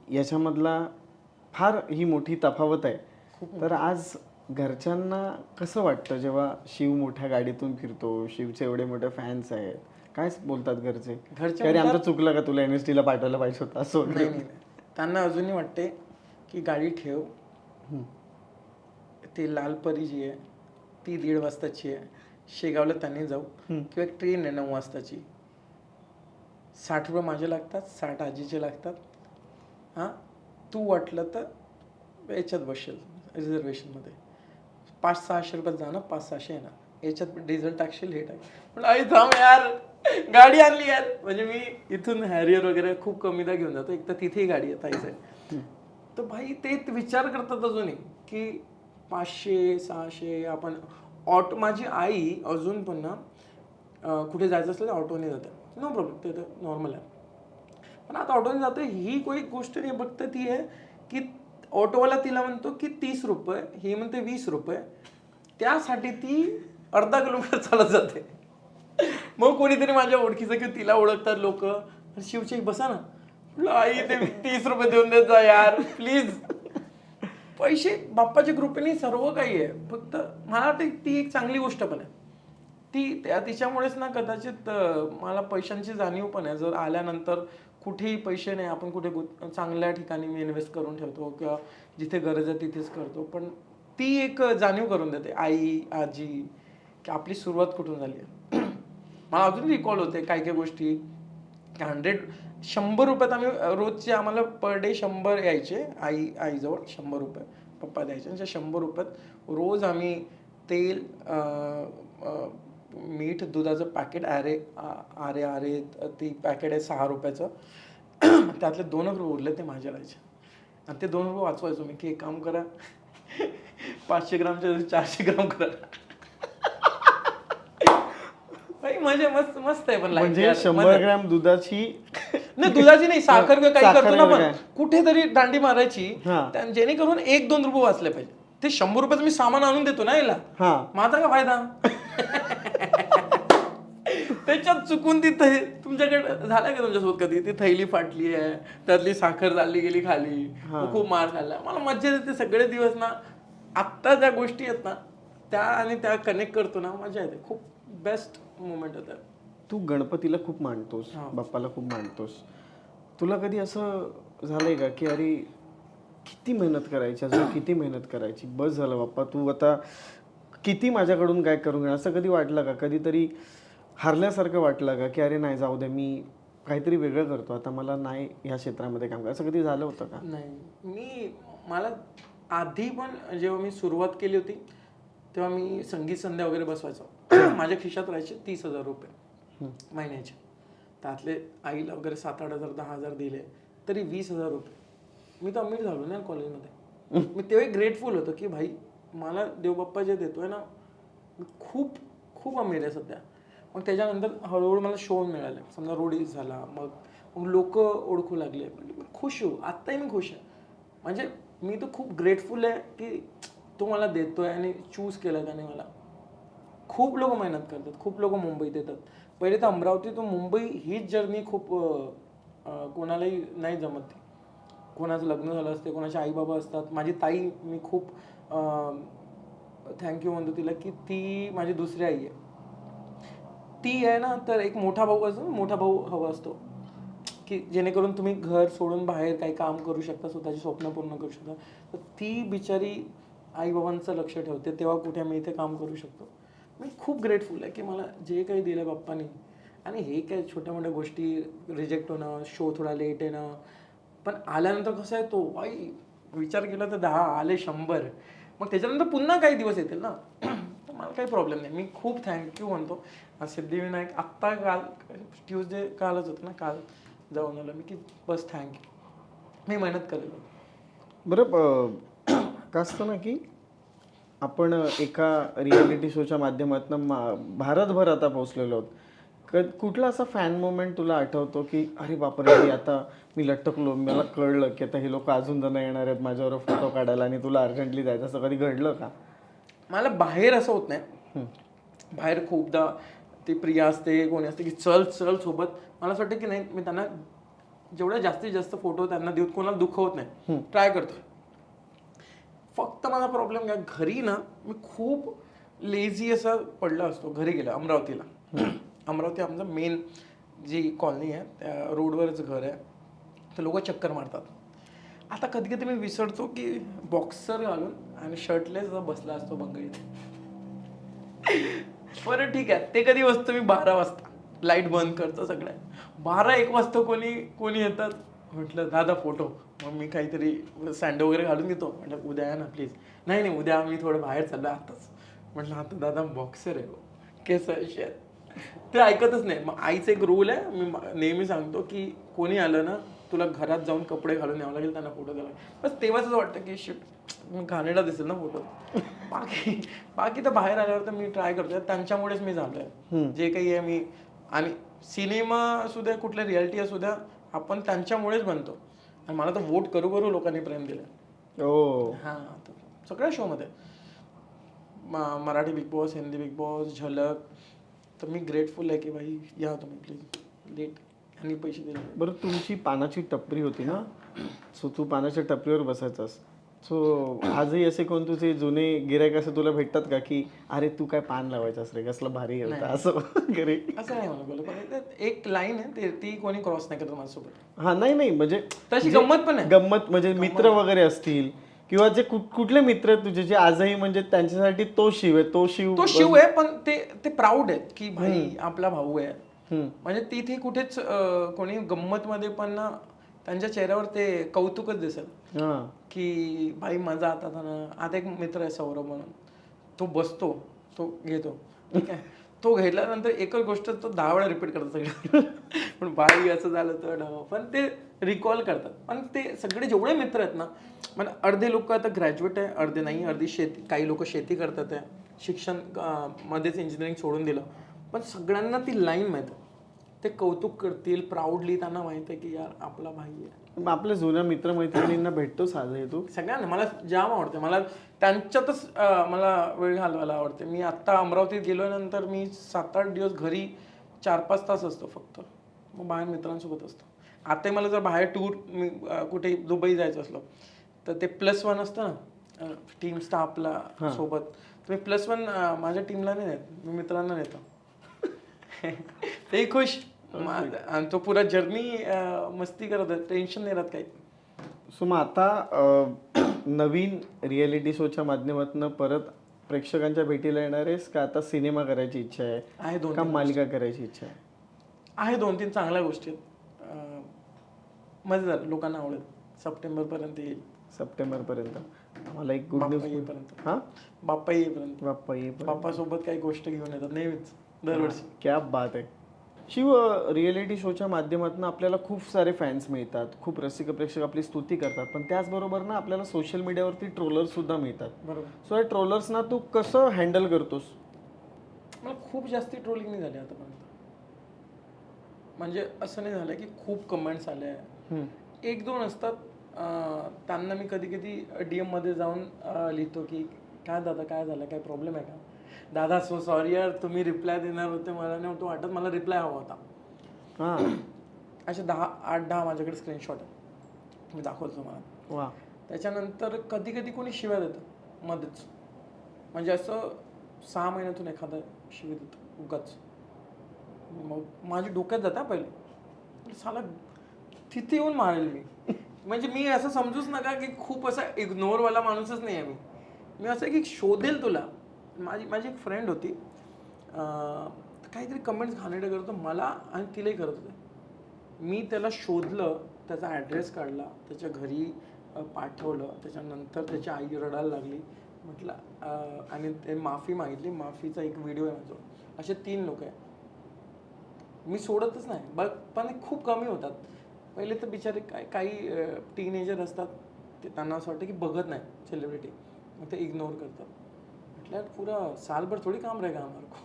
A: याच्यामधला फार ही मोठी तफावत आहे. तर आज घरच्यांना कसं वाटतं जेव्हा शिव मोठ्या गाडीतून फिरतो, शिवचे एवढे मोठे फॅन्स आहेत, काय बोलतात घरचे? अरे आमचं चुकलं का, तुला NST ला पाठवायला पाहिजे होतं असं?
B: नाही, त्यांना अजूनही वाटते की गाडी ठेव, ती लालपरी जी आहे ती 1:30 वाजताची आहे, शेगावला त्यांनी जाऊ, किंवा एक ट्रेन आहे 9 वाजताची, 60 रुपये माझे लागतात, 60 आजीचे लागतात. हां, तू वाटलं तर याच्यात बसशील रिझर्वेशनमध्ये, 500-600 रुपयात जाणं, 500-600 येणार, याच्यात डिझेल टाकशील, हे टाक. म्हटलं आई थांब यार, गाडी आणली यार. म्हणजे मी इथून हॅरियर वगैरे खूप कमीदा घेऊन जातो, एक तर तिथेही गाडी आहे ताईचं. तर भाई ते विचार करतात अजूनही की 500-600 आपण ऑटो. माझी आई अजून पण ना कुठे जायचं असलं तर ऑटोने जाते, नो प्रॉब्लेम, ते तर नॉर्मल आहे. पण आता ऑटोने जाते ही कोई गोष्ट नाही, फक्त ती आहे की ऑटोवाला तिला म्हणतो की 30 रुपये, ही म्हणते 20 रुपये, त्यासाठी ती अर्धा किलोमीटर चालत जाते. मग कोणीतरी माझ्या ओळखीचं किंवा तिला ओळखतात लोक, शिवची बसा ना, आई ते 30 रुपये देऊन देत जा यार प्लीज. पैसे बाप्पाच्या कृपेने सर्व काही आहे, फक्त मला वाटतं ती एक चांगली गोष्ट पण आहे तिच्यामुळेच ना कदाचित मला पैशांची जाणीव पण आहे. जर आल्यानंतर कुठेही पैसे नाही, आपण कुठे चांगल्या ठिकाणी मी इन्व्हेस्ट करून ठेवतो किंवा जिथे गरज आहे तिथेच करतो. पण ती एक जाणीव करून देते आई आजी की आपली सुरुवात कुठून झाली आहे. मला अजून रिकॉल होते काही काही गोष्टी. 100 रुपयात आम्ही रोजचे आम्हाला पर डे 100 यायचे आईजवळ 100 रुपये पप्पा द्यायचे. आणि 100 रुपयात रोज आम्ही तेल मीठ दुधाचं पॅकेट आरे ती पॅकेट आहे 6 रुपयाचं. त्यातले 2 रुपये उरले ते माझ्या राहायचे. आणि ते 2 रुपये वाचवायचो मी की एक काम करा 500 ग्रामच्या 400 ग्राम करा. मजा मस्त आहे. पण
A: म्हणजे 100 ग्रॅम दुधाची
B: नाही, दुधाची नाही, साखर किंवा काही करतो ना आपण कुठेतरी दांडी मारायची जेणेकरून 1-2 रुपये वाचले पाहिजे. ते 100 रुपयाचं मी सामान आणून देतो ना याला, माझा का फायदा. त्याच्यात चुकून ती तुमच्याकडे झालं का तुमच्यासोबत कधी ती थैली फाटली आहे, त्यातली साखर चालली गेली खाली, खूप मार खाल्ला. मला मज्जा येते सगळे दिवस ना. आत्ता ज्या गोष्टी आहेत ना त्या आणि त्या कनेक्ट करतो ना, मजा येते. खूप बेस्ट मोमेंट होतं.
A: तू गणपतीला खूप मानतोस, बाप्पाला खूप मानतोस. तुला कधी असं झालंय का की अरे किती मेहनत करायची, अजून किती मेहनत करायची, बस झालं बाप्पा, तू आता किती माझ्याकडून काय करून घेणार, असं कधी वाटलं का? कधीतरी हारल्यासारखं वाटलं का की अरे नाही जाऊ दे, मी काहीतरी वेगळं करतो आता, मला नाही ह्या क्षेत्रामध्ये काम करायचं, असं कधी झालं होतं का?
B: नाही, मला आधी पण जेव्हा मी सुरुवात केली होती तेव्हा मी संगीत संध्या वगैरे बसवायचो. माझ्या खिशात राहायचे 30,000 रुपये महिन्याचे. त्यातले आईला वगैरे 7-8 हजार 10,000 दिले तरी 20,000 रुपये. मी तर अमीर झालो ना कॉलेजमध्ये. मी तेव्हा ग्रेटफुल होतो की भाई मला देवबाप्पा जे देतोय ना, मी खूप खूप अमीर आहे सध्या. मग त्याच्यानंतर हळूहळू मला शो मिळाले, समजा रोडीज झाला, मग लोक ओळखू लागले. म्हणजे खुश हो, आत्ताही मी खुश आहे. म्हणजे मी तर खूप ग्रेटफुल आहे की तो मला देतोय आणि चूज केलं त्याने मला. खूप लोक मेहनत करतात, खूप लोक मुंबईत येतात. पहिले तर अमरावती तो मुंबई हीच जर्नी खूप कोणालाही नाही जमत. कोणाचं लग्न झालं असते, कोणाचे आई बाबा असतात. माझी ताई, मी खूप थँक्यू म्हणतो तिला की ती माझी दुसरी आई आहे. ती आहे ना, तर एक मोठा भाऊ हवा असतो की जेणेकरून तुम्ही घर सोडून बाहेर काही काम करू शकता, स्वतःची स्वप्न पूर्ण करू शकता. तर ती बिचारी आईबाबांचं लक्ष ठेवते तेव्हा कुठे मी इथे काम करू शकतो. मी खूप ग्रेटफुल आहे की मला जे काही दिलं बाप्पानी. आणि हे काय छोट्या मोठ्या गोष्टी, रिजेक्ट होणं, शो थोडा लेट येणं, पण आल्यानंतर कसं आहे तो बाई विचार केला तर 10 आले 100, मग त्याच्यानंतर पुन्हा काही दिवस येतील ना. तर मला काही प्रॉब्लेम नाही. मी खूप थँक्यू म्हणतो. सिद्धिविनायक आत्ता ट्यूजडे कालच होतं ना, काल जाऊन आलो मी की बस थँक्यू, मी मेहनत करेल.
A: बरं, का असतं ना की आपण एका रियालिटी शोच्या माध्यमातून भारतभर आता पोहोचलेलो आहोत. कुठला असा फॅन मोमेंट तुला आठवतो की अरे बापरे, आता मी लटकलो, मला कळलं की आता हे लोक अजून जण येणार आहेत माझ्यावर फोटो काढायला आणि तुला अर्जंटली जायचं, असं कधी घडलं का?
B: मला बाहेर असं होत नाही. बाहेर खूपदा ती प्रिया असते, कोणी असते की चल सोबत. मला असं वाटतं की नाही, मी त्यांना जेवढ्या जास्तीत जास्त फोटो त्यांना देऊन कोणाला दुखवत नाही, ट्राय करतो. फक्त माझा प्रॉब्लेम काय, घरी ना मी खूप लेझी असा पडला असतो. घरी गेला अमरावतीला, अमरावती आमचं मेन जी कॉलनी आहे त्या रोडवरच घर आहे. तर लोक चक्कर मारतात. आता कधी कधी मी विसरतो की बॉक्सर घालून आणि शर्टलेस बसला असतो बंगळीत. बरं ठीक आहे, ते कधी वाजतं मी 12 वाजता लाईट बंद करतो सगळ्या. 12-1 वाजता कोणी येतात. म्हटलं दादा फोटो. मग मी काहीतरी सँड वगैरे घालून घेतो. म्हटलं उद्या या ना प्लीज. नाही उद्या मी थोडं बाहेर चाललो आताच. म्हटलं आता दादा बॉक्सर आहे केस शेअर. ते ऐकतच नाही. मग आईचं एक रूल आहे, मी नेहमी सांगतो की कोणी आलं ना तुला घरात जाऊन कपडे घालून यावं लागेल, त्यांना फोटो द्यावा लागेल. बस तेव्हाच असं वाटतं की शिट घाणेरडा दिसेल ना फोटो. बाकी तर बाहेर आल्यावर तर मी ट्राय करतोय. त्यांच्यामुळेच मी झालोय जे काही आहे मी. आणि सिनेमा असू द्या, कुठल्या रियालिटी असू द्या, आपण त्यांच्यामुळेच बनतो. आणि मला तर वोट करू लोकांनी प्रेम दिलं. हां, सगळ्या शोमध्ये, Marathi big boss, Hindi big boss, झलक. तर मी ग्रेटफुल आहे की भाई या तुम्ही प्लीज. लेट आणि पैसे दिले.
A: बरं, तुमची पानाची टपरी होती ना, सो तू पानाच्या टपरीवर बसायचास. सो आजही असे कोण तुझे जुने गिरायक असं तुला भेटतात का की अरे तू काय पान लावायचास रे, कसलं भारी होता असं घरी?
B: असं नाही मला बोललं, पण एक लाईन आहे ती कोणी क्रॉस नाही करत माझ्यासोबत.
A: हा नाही नाही म्हणजे
B: तशी गंमत पण आहे.
A: गंमत म्हणजे मित्र वगैरे असतील किंवा जे कुठले मित्र आहेत तुझे जे आजही म्हणजे त्यांच्यासाठी तो शिव आहे, तो शिव
B: आहे, पण ते प्राऊड आहेत की भाई आपला भाऊ आहे. म्हणजे तिथे कुठेच कोणी गंमत मध्ये पण ना त्यांच्या चेहऱ्यावर ते कौतुकच दिसेल
A: हा
B: की भाई मजा आता एक मित्र आहे सौरभ म्हणून, तो बसतो, तो घेतो, ठीक आहे, तो घेतल्यानंतर एकच गोष्ट तो 10 वेळा रिपीट करतो सगळं. पण बाई असं झालं तर पण ते रिकॉल करतात. पण ते सगळे जेवढे मित्र आहेत ना, म्हणजे अर्धे लोक आता ग्रॅज्युएट आहे, अर्धे नाही, अर्धी शेती, काही लोक शेती करतात आहे, शिक्षण मध्येच इंजिनिअरिंग सोडून दिलं, पण सगळ्यांना ती लाईन माहिती आहे. ते कौतुक करतील प्राऊडली, त्यांना माहित आहे की यार आपला भाई आहे.
A: आपल्या जुन्या मित्रमैत्रिणींना भेटतोच आजही तू?
B: सगळ्यांना मला जाम आवडते, मला त्यांच्यातच मला वेळ घालवायला आवडते. मी आत्ता अमरावतीत गेल्यानंतर मी 7-8 दिवस घरी 4-5 तास असतो फक्त, मग बाहेर मित्रांसोबत असतो. आता मला जर बाहेर टूर मी कुठे दुबई जायचं असलं तर ते +1 असतं ना टीम स्टाफला सोबत, तर मी +1 माझ्या टीमला नाही नेत, मी मित्रांना नेतो. ते खुश, आणि तो पुरा जर्नी मस्ती करत आहे, टेन्शन नाही राहत काही.
A: सो मग आता नवीन रियालिटी शोच्या माध्यमातून परत प्रेक्षकांच्या भेटीला येणार आहेस का आता सिनेमा करायची इच्छा आहे का मालिका करायची इच्छा
B: आहे? 2-3 चांगल्या गोष्टी आहेत, मजेदार, लोकांना आवडेल. सप्टेंबरपर्यंत येईल.
A: सप्टेंबरपर्यंत मला एक गुड न्यूज
B: येईपर्यंत,
A: हां
B: बाप्पा येईपर्यंत.
A: बाप्पा ये
B: बाप्पासोबत काही गोष्ट घेऊन येतात नेहमीच, दरवर्षी.
A: क्या बात आहे. शिव, रियालिटी शोच्या माध्यमातून आपल्याला खूप सारे फॅन्स मिळतात, खूप रसिक प्रेक्षक आपली स्तुती करतात, पण त्याचबरोबर ना आपल्याला सोशल मीडियावरती ट्रोलर्स सुद्धा मिळतात.
B: बरोबर.
A: सो या ट्रोलर्सना तू कसं हँडल करतोस?
B: मला खूप जास्ती ट्रोलिंग नाही झाली आतापर्यंत. म्हणजे असं नाही झालं की खूप कमेंट्स आले, 1-2 असतात, त्यांना मी कधी कधी DM मध्ये जाऊन लिहितो की काय दादा काय झालं, काय प्रॉब्लेम आहे का दादा, सो सॉरी यार, तुम्ही रिप्लाय देणार होते, मला नव्हतं वाटत, मला रिप्लाय हवा होता.
A: हां,
B: असे 8-10 माझ्याकडे स्क्रीनशॉट आहे, मी दाखवतो तुम्हाला.
A: वा.
B: त्याच्यानंतर कधी कधी कोणी शिव्या देतं मध्येच, म्हणजे असं 6 महिन्यातून एखादा शिवी देतं उगाच. मग माझ्या डोक्यात जाता पहिले साला तिथे येऊन मारेल मी. म्हणजे मी असं समजूच नका की खूप असा इग्नोरवाला माणूसच नाही आहे मी असं की शोधेल तुला. माझी एक फ्रेंड होती, काहीतरी कमेंट्स घाणेरडे करतो मला आणि तिलाही करत होते. मी त्याला शोधलं, त्याचा ॲड्रेस काढला, त्याच्या घरी पाठवलं, त्याच्यानंतर त्याची आई रडायला लागली, म्हटलं आणि ते माफी मागितली, माफीचा एक व्हिडिओ आहे माझ्याजवळ. असे 3 लोक आहे, मी सोडतच नाही. पण खूप कमी होतात. पहिले तर बिचारे काही टीनेजर असतात, ते त्यांना असं वाटतं की बघत नाही सेलिब्रिटी, मग ते इग्नोर करतात. म्हटलं पुरा सालभर थोडी काम रहेगा हमारे को.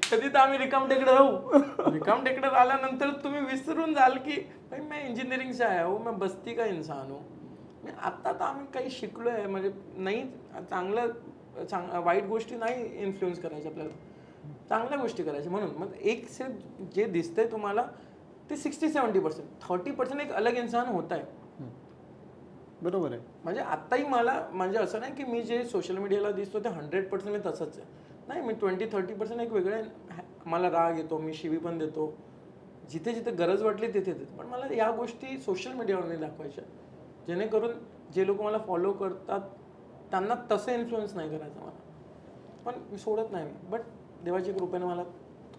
B: कधी तर आम्ही रिकाम टेकडे राहू. रिकाम टेकडे राहिल्यानंतर तुम्ही विसरून जाल की भाई मैं इंजिनिअरिंग से आया हूँ, मैं बस्ती का इंसान हूँ. आता तर आम्ही काही शिकलो आहे, म्हणजे नाही वाईट गोष्टी नाही इन्फ्लुएन्स करायच्या आपल्याला, चांगल्या गोष्टी करायच्या. म्हणून मग एक से जे दिसतंय तुम्हाला ते 60-70%, 30% एक अलग इंसान होत आहे.
A: बरोबर आहे.
B: म्हणजे आत्ताही मला, म्हणजे असं नाही की मी जे सोशल मीडियाला दिसतो ते 100% मी तसंच आहे, नाही. मी 20-30% एक वेगळे, मला राग येतो, मी शिवी पण देतो, जिथे जिथे गरज वाटली तिथे देतो, पण मला या गोष्टी सोशल मीडियावर नाही दाखवायच्या, जेणेकरून जे लोक मला फॉलो करतात त्यांना तसं इन्फ्लुएन्स नाही करायचं मला. पण मी सोडत नाही मी. बट देवाच्या कृपेने मला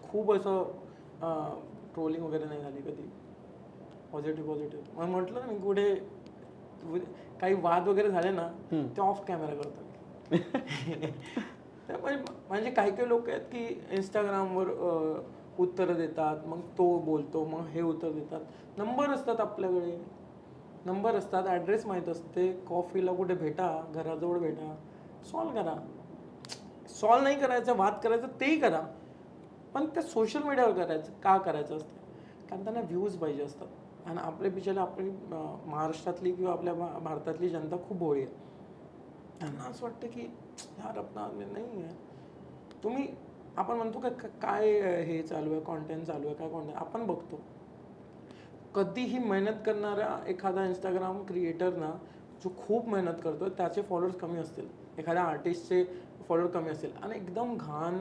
B: खूप असं ट्रोलिंग वगैरे नाही झाली कधी, पॉझिटिव्ह. मग म्हटलं ना मी, कुठे काही वाद वगैरे झाले ना ते ऑफ कॅमेरा करतो. म्हणजे काही लोक आहेत की इंस्टाग्रामवर उत्तरं देतात, मग तो बोलतो, मग हे उत्तर देतात. नंबर असतात आपल्याकडे, नंबर असतात, ॲड्रेस माहीत असते, कॉफीला कुठे भेटा, घराजवळ भेटा, सॉल्व करा. सॉल्व नाही करायचं, वाद करायचं तेही करा, पण त्या सोशल मीडियावर करायचं का करायचं असतं, कारण त्यांना व्ह्यूज पाहिजे असतात. आणि आपल्या बिचारा आपली महाराष्ट्रातली किंवा आपल्या भारतातली जनता खूप भोळी आहे. त्यांना असं वाटतं की यार आपला नाही आहे. तुम्ही, आपण म्हणतो काय हे चालू आहे, कॉन्टेंट चालू आहे, काय कॉन्टेंट आपण बघतो. कधीही मेहनत करणारा एखादा इंस्टाग्राम क्रिएटर ना जो खूप मेहनत करतोय त्याचे फॉलोअर्स कमी असतील, एखाद्या आर्टिस्टचे फॉलोअर कमी असतील, आणि एकदम घाण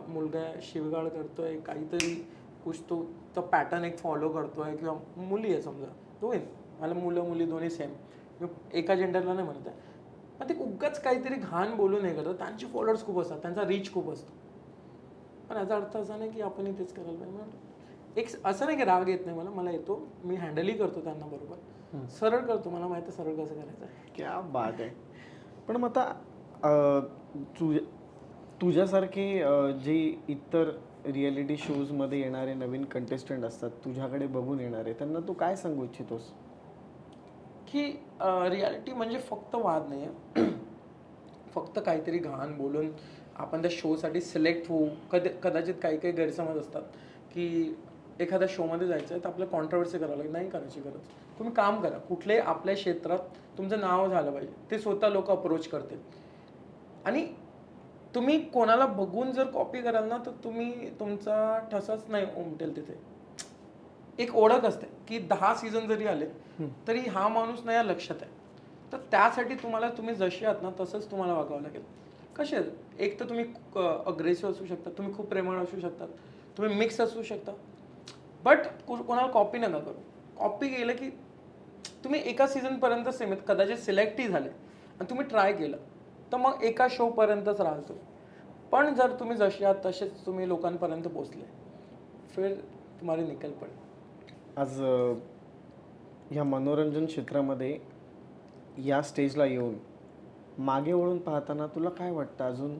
B: मुलगा शिवगाळ करतोय काहीतरी कुछ तो पॅटर्न एक फॉलो करतोय, किंवा मुली आहे समजा, दोन मला मुलं मुली दोन्ही सेम, एका जेंडरला नाही म्हणत आहे, पण ते उगाच काहीतरी घाण बोलून हे करतात, त्यांचे फॉलोअर्स खूप असतात, त्यांचा रीच खूप असतो. पण याचा अर्थ असा नाही की आपणही तेच करायला पाहिजे. म्हणून एक असं नाही की राग येत नाही मला येतो, मी हँडलही करतो त्यांना बरोबर, सरळ करतो, मला माहिती आहे सरळ कसं करायचं आहे.
A: क्या बात आहे. पण मग आता तुझ्यासारखे जे इतर रियालिटी शोजमध्ये येणारे नवीन कंटेस्टंट असतात, तुझ्याकडे बघून येणारे, त्यांना तू काय सांगू इच्छितोस?
B: की रियालिटी म्हणजे फक्त वाद नाही आहे, फक्त काहीतरी घाण बोलून आपण त्या शोसाठी सिलेक्ट होऊ. कदाचित काही काही गैरसमज असतात की एखाद्या शोमध्ये जायचं आहे तर आपल्याला कॉन्ट्रोवर्सी करावं लागेल, नाही करायची गरज. तुम्ही काम करा, कुठल्याही आपल्या क्षेत्रात तुमचं नाव झालं पाहिजे, ते स्वतः लोक अप्रोच करतील. आणि तुम्ही कोणाला बघून जर कॉपी कराल ना तर तुम्ही तुमचा ठसाच नाही उमटेल तिथे. एक ओळख असते की 10 सीझन जरी आले तरी हा माणूस नाही या लक्षात आहे. तर त्यासाठी तुम्ही जसे आहात ना तसंच तुम्हाला वागावं लागेल. कसे एक तर तुम्ही अग्रेसिव्ह असू शकता, तुम्ही खूप प्रेमळ असू शकता, तुम्ही मिक्स असू शकता, बट कोणाला कॉपी नका करू. कॉपी केलं की तुम्ही एका सीझनपर्यंत सीमित, कदाचित सिलेक्टही झाले आणि तुम्ही ट्राय केलं तर मग एका शोपर्यंतच राहाल तुम्ही. पण जर तुम्ही जसे आहात तसेच तुम्ही लोकांपर्यंत पोचले, फिर तुम्हाला निकल पडेल.
A: आज ह्या मनोरंजन क्षेत्रामध्ये या स्टेजला येऊन मागे वळून पाहताना तुला काय वाटतं, अजून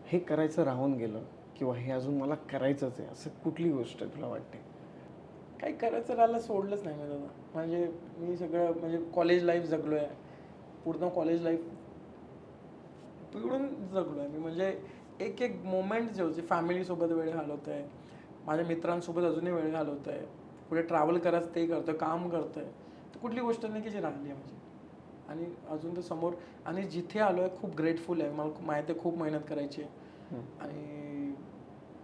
A: हे करायचं राहून गेलं किंवा हे अजून मला करायचंच आहे, असं कुठली गोष्ट तुला वाटते?
B: काही करायचं राहिलं सोडलंच नाही मी दादा. म्हणजे मी सगळं म्हणजे कॉलेज लाईफ जगलो आहे, पूर्ण कॉलेज लाईफ पिळून जगलो आहे मी. म्हणजे एक एक मोमेंट जे होते, फॅमिलीसोबत वेळ घालवत आहे, माझ्या मित्रांसोबत अजूनही वेळ घालवत आहे, पुढे ट्रॅव्हल करायचं ते करतो आहे, काम करतो आहे, तर कुठली गोष्ट नाही की जी राहिली आहे माझी. आणि अजून तर समोर, आणि जिथे आलो आहे खूप ग्रेटफुल आहे. मला माहिती आहे खूप मेहनत करायची आहे, आणि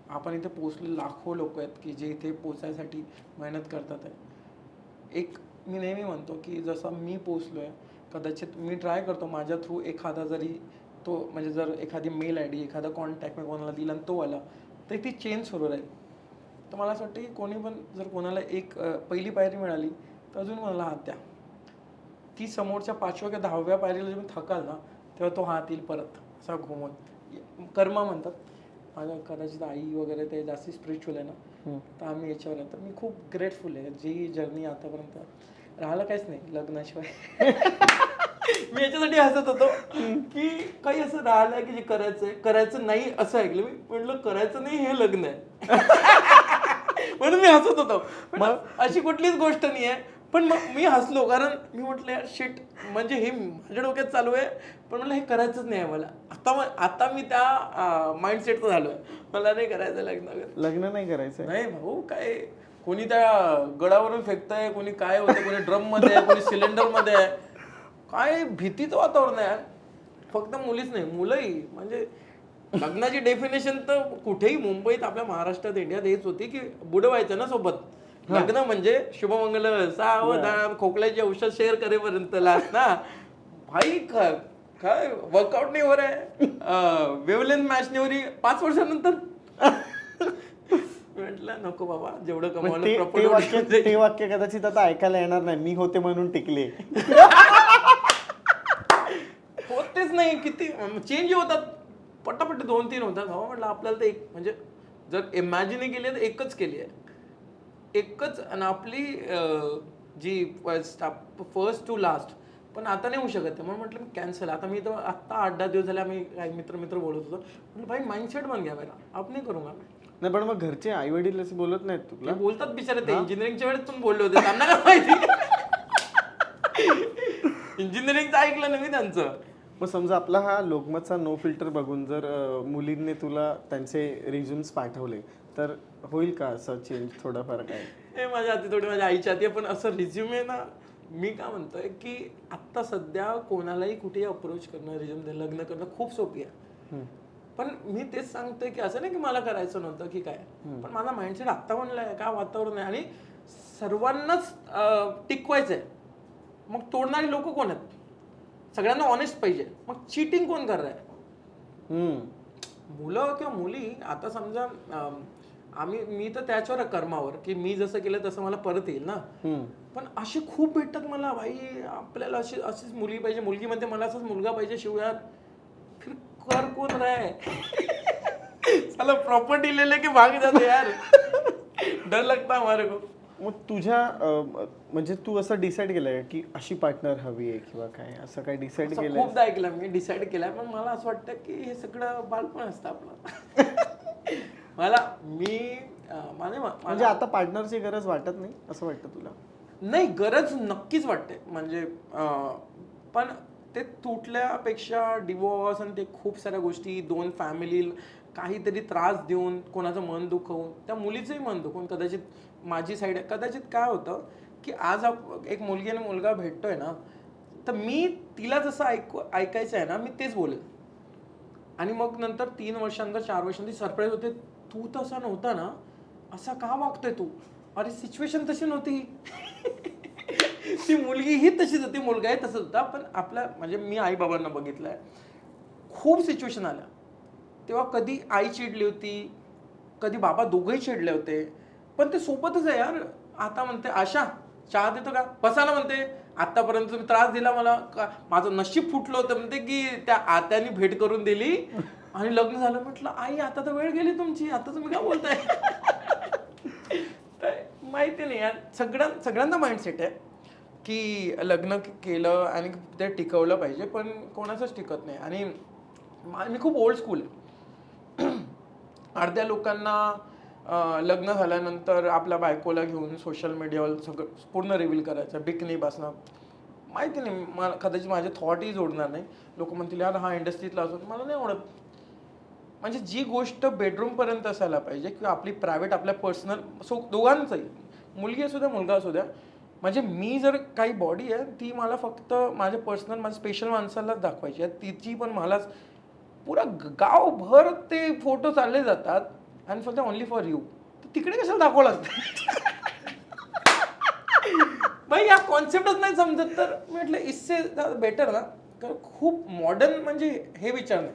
B: आपण इथे पोचले, लाखो लोक आहेत की जे इथे पोचायसाठी मेहनत करतात आहे. एक मी नेहमी म्हणतो की जसं मी पोचलो आहे, कदाचित मी ट्राय करतो माझ्या थ्रू एखादा जरी तो म्हणजे जर एखादी मेल आय डी, एखादा कॉन्टॅक्ट मी कोणाला दिला आणि तो आला तर ती चेंज सुरू राहील. तर मला असं वाटतं की कोणी पण जर कोणाला एक पहिली पायरी मिळाली तर अजून मला हात द्या. ती समोरच्या 5व्या किंवा 10व्या पायरीला जेव्हा थकाल ना तेव्हा तो हात येईल परत असा घुमून. कर्मा म्हणतात. माझ्या कदाचित आई वगैरे ते जास्ती स्पिरिच्युअल आहे ना, तर आम्ही याच्यावर आहे. तर मी खूप ग्रेटफुल आहे. जी जर्नी आतापर्यंत राहिलं काहीच नाही लग्नाशिवाय. मी याच्यासाठी हसत होतो की काही असं राहिलंय की जे करायचं नाही असं ऐकलं मी. म्हटलं करायचं नाही हे लग्न आहे. म्हणून मी हसत होतो. मग अशी कुठलीच गोष्ट नाही आहे. पण मग मी हसलो कारण मी म्हटलं यार शिट, म्हणजे हे माझ्या डोक्यात चालू आहे, पण म्हटलं हे करायचंच नाही आहे मला. आता मी त्या माइंडसेटचं झालोय, मला नाही करायचं
A: लग्न नाही करायचं
B: नाही भाऊ. काय कोणी त्या गडावरून फेकताय, कोणी काय होतं, कोणी ड्रम मध्ये आहे, कोणी सिलेंडर मध्ये आहे. काय भीतीचं वातावरण आहे. फक्त मुलीच नाही मुलंही. म्हणजे लग्नाची डेफिनेशन तर कुठेही मुंबईत आपल्या महाराष्ट्रात इंडियात हेच होती की बुडवायचं ना सोबत. लग्न म्हणजे शुभमंगल सावधान खोकल्याची औषध शेअर करेपर्यंत लास्ट ना भाई. काय वर्कआउट नाही हो रे, वेवलेंथ मॅच नाही हो री 5 वर्षानंतर. म्हटलं नको बाबा, जेवढं कमावलं.
A: ते वाक्य कदाचित आता ऐकायला येणार नाही, मी होते म्हणून टिकले.
B: होतेच नाही, किती चेंज होतात पटापट 2-3 होतात. हो म्हटलं आपल्याला तर एक म्हणजे जर इमॅजिन केली तर एकच केली आहे, एकच. आणि आपली जी फर्स्ट टू लास्ट, पण आता नाही होऊ शकत आहे. म्हणून म्हटलं मी कॅन्सल. आता मी तर आत्ता 8-10 दिवस झाले आम्ही काही मित्र बोलत होतो. म्हटलं भाई माइंडसेट बन गया मेरा, आप नाही करूंगा.
A: नाही पण मग घरचे आई वडील असे बोलत नाहीत तुला?
B: बोलतात बिचारे, ते इंजिनिअरिंगच्या वेळेस तुम्ही बोलले होते, त्यांना काय माहिती. इंजिनिअरिंगचं ऐकलं नाही त्यांचं.
A: मग समजा आपला हा लोकमतचा नो फिल्टर बघून जर मुलींनी तुला त्यांचे रिझ्युम्स पाठवले तर होईल का असं चेंज थोडाफार? काय
B: हे माझ्या हाती थोडी माझ्या आईच्या हाती, पण असं रिझ्युमे ना, मी काय म्हणतोय की आत्ता सध्या कोणालाही कुठेही अप्रोच करणं, रिझ्युम लग्न करणं खूप सोपी आहे. पण मी तेच सांगतोय की असं नाही की मला करायचं नव्हतं की काय, पण माझा माइंडसेट आत्ता बनलाय, काय वातावरण आहे आणि सर्वांनाच टिकवायचं आहे. मग तोडणारी लोक कोण आहेत? सगळ्यांना ऑनेस्ट पाहिजे. मग चिटिंग कोण कर रहा है?
A: हम्म.
B: मुलं किंवा मुली, आता समजा मी तर त्याच्यावर कर्मावर की मी जसं केलं तसं मला परत येईल ना. पण अशी खूप भेटतात मला, भाई आपल्याला अशीच मुलगी पाहिजे, मुलगी म्हणते मला असाच मुलगा पाहिजे. शिव यार फिर कर कोण राय साला प्रॉपर्टी ले लेके भाग जाते यार. डर लगता हमारे को.
A: मग तुझ्या म्हणजे तू असं डिसाईड केलंय की अशी पार्टनर हवी आहे किंवा काय, असं काय डिसाईड
B: असं
A: केलंय?
B: खूपदा ऐकलं मी, डिसाईड केलंय, पण मला असं वाटतं की हे सगळं बालपण असतं आपलं.
A: म्हणजे आता पार्टनरची गरज वाटत नाही असं वाटतं तुला?
B: नाही, गरज नक्कीच वाटते. म्हणजे पण ते तुटल्यापेक्षा डिवोर्स आणि ते खूप साऱ्या गोष्टी, दोन फॅमिली काहीतरी त्रास देऊन, कोणाचं मन दुखवून, त्या मुलीचंही मन दुखवून, कदाचित माझी साईड आहे. कदाचित काय होतं की आज एक मुलगी आणि मुलगा भेटतोय ना, तर मी तिला जसं ऐकायचं आहे ना, मी तेच बोलेल. आणि मग नंतर 3 वर्षांनंतर 4 वर्षांनी सरप्राईज होते, तू तसा नव्हता ना, असा का वागतोय तू? अरे सिच्युएशन तशी नव्हती. ती मुलगी ही तशीच होती, मुलगाही तसंच होता. पण आपल्या म्हणजे मी आई बाबांना बघितलंय, खूप सिच्युएशन आल्या तेव्हा कधी आई चिडली होती, कधी बाबा दोघंही चिडले होते, पण ते सोबतच आहे यार. आता म्हणते आशा चहा देतो का, बसायला म्हणते. आतापर्यंत तुम्ही त्रास दिला मला, माझं नशीब फुटलं होतं म्हणते की त्या आत्यानी भेट करून दिली आणि लग्न झालं. म्हटलं आई आता तर वेळ गेली तुमची, आता तुम्ही काय बोलताय? माहिती नाही यार, सगळ्यांना माइंडसेट आहे की लग्न केलं आणि ते टिकवलं पाहिजे, पण कोणाचंच टिकत नाही. आणि मी खूप ओल्ड स्कूल आहे. अर्ध्या लोकांना लग्न झाल्यानंतर आपल्या बायकोला घेऊन सोशल मीडियावर सगळं पूर्ण रिव्हील करायचं, बिकनी बसणं. माहिती नाही, मला कदाचित माझे थॉटही जोडणार नाही. लोक म्हणतील यार हा इंडस्ट्रीतला असून, मला नाही आवडत. म्हणजे जी गोष्ट बेडरूमपर्यंत असायला पाहिजे किंवा आपली प्रायव्हेट, आपल्या पर्सनल, दोघांचंही, मुलगी असू द्या मुलगा असू द्या. म्हणजे मी जर काही बॉडी आहे ती मला फक्त माझ्या पर्सनल, माझ्या स्पेशल माणसालाच दाखवायची आहे. तिची पण मलाच, पुरा गावभर ते फोटो चालले जातात आणि फक्त ओनली फॉर यू. तर तिकडे कशाला दाखवावं लागतं? भाई या कॉन्सेप्टच नाही समजत. तर म्हटलं इससे बेटर ना, खूप मॉडर्न म्हणजे हे विचार नाही.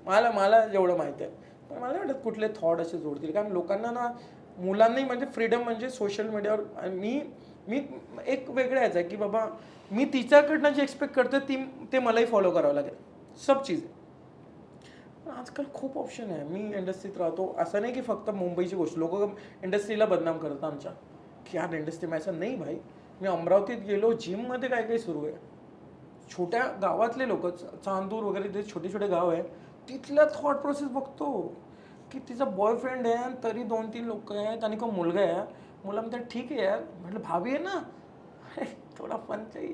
B: मला जेवढं माहिती आहे, पण मला वाटत कुठले थॉट असे जोडतील. कारण लोकांना ना, मुलांनाही म्हणजे फ्रीडम म्हणजे सोशल मीडियावर. मी एक वेगळं यायचं आहे की बाबा मी तिच्याकडनं जे एक्सपेक्ट करते ते मलाही फॉलो करावं लागेल, सब चीज. आजकाल खूप ऑप्शन आहे. मी इंडस्ट्रीत राहतो, असं नाही की फक्त मुंबईची गोष्ट. लोक इंडस्ट्रीला बदनाम करतात आमच्या की यार इंडस्ट्री असं नाही. भाई मी अमरावतीत गेलो, जिममध्ये काय काय सुरू आहे. छोट्या गावातले लोक, चांदूर वगैरे जे छोटे छोटे गाव आहे, तिथल्या थॉट प्रोसेस बघतो की तिचा बॉयफ्रेंड आहे तरी 2-3 लोक आहेत आणि कोण मुलगा आहे. मुला म्हणतात ठीक आहे यार, म्हटलं भाभी आहे ना, थोडा फन चाहिए.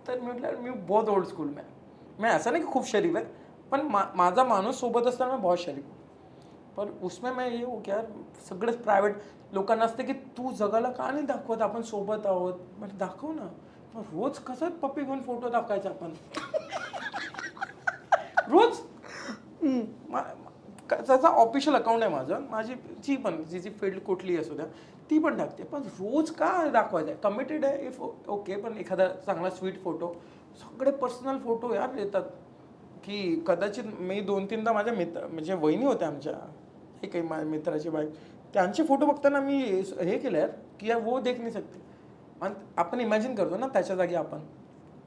B: तर म्हटलं मी बहुत ओल्ड स्कूल में, मैं ऐसा नहीं कि खूप शरीफ आहे, पण माझा माणूस सोबत असताना मैं बहुत शरीफ. पण उसमें मैं ये हो की यार सगळंच प्रायव्हेट. लोकांना असते की तू जगाला का नाही दाखवत, आपण सोबत आहोत. म्हणजे दाखव ना. रोज कसं पप्पी घेऊन फोटो दाखवायचा आपण? रोज त्याचा ऑफिशियल अकाउंट आहे माझं, माझी पण जी फील्ड कुठली असू द्या ती पण टाकते. पण रोज का दाखवायचं आहे? कमिटेड आहे इफ ओके, पण एखादा चांगला स्वीट फोटो, सगळे पर्सनल फोटो यार येतात की कदाचित मी 2-3दा माझ्या म्हणजे वहिनी होत्या आमच्या, हे काही माझ्या मित्राची बाई, त्यांचे फोटो बघताना मी हे केलं यार की यार वो देख नाही सकते. आणि आपण इमॅजिन करतो ना त्याच्या जागी आपण,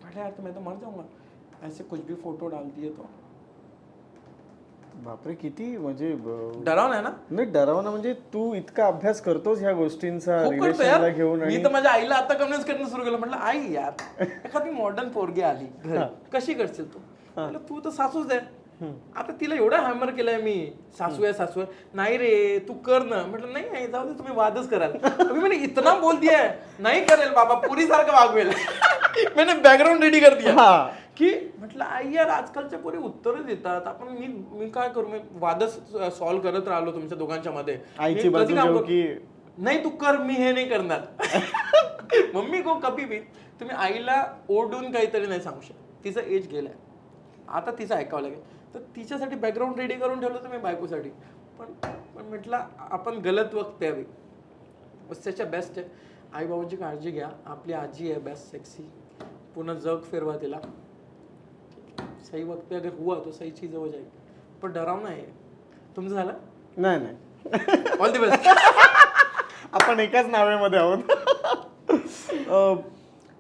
B: म्हटलं यार मैं तो मर जाऊंगा ऐसे कुछ भी फोटो डाल दिए तो.
A: बापरे, किती म्हणजे
B: डरावना आहे ना.
A: नाही डरावना, म्हणजे तू इतका अभ्यास करतोस ह्या गोष्टींचा
B: खूप करतो
A: रिलेशनला
B: यार.
A: घेऊन.
B: मी तर माझ्या आईला आता कन्व्हिन्स करणं सुरू केलं. म्हटलं आई यार एखादी मॉडर्न पोरगी आली घरी, कशी करशील तू? म्हटलं तू तर सासूच आहे. आता तिला एवढं हॅमर केलंय मी, सासू आहे सासू आहे. नाही रे तू कर ना. म्हटलं नाही जाऊ दे, तुम्ही वादच कराल. अभी मैंने इतना बोल दिया है, नहीं करेल बाबा, पुरी सारखं वागवेल. मैंने बॅकग्राऊंड रेडी कर दिया की म्हटलं आई यार आजकालच्या पोरी उत्तरच देतात. आपण मी काय करू, मी वादच सॉल्व्ह करत राहिलो तुमच्या दोघांच्या मध्ये.
A: आईची बाजू घेऊ की
B: नाही तू कर, मी हे नाही करणार. मम्मी को कभी भी तुम्ही आईला ओरडून काहीतरी नाही सांगू शकत. तिचं एज गेलाय, आता तिचं ऐकावं लागेल. तर तिच्यासाठी बॅकग्राऊंड रेडी करून ठेवलं तुम्ही बायकोसाठी. पण म्हटलं आपण गलत वक्त यावी, बस त्याच्या बेस्ट आहे. आईबाबांची काळजी घ्या. आपली आजी आहे बेस्ट सेक्सी, पूर्ण जग फिरवा तिला. सही वक्त पे अगर हुआ तो सही चीज हो जाएगी. पण डरावना आहे. तुमचं झालं?
A: नाही नाही
B: ऑल द बेस्ट.
A: आपण एकाच नावेमध्ये आहोत.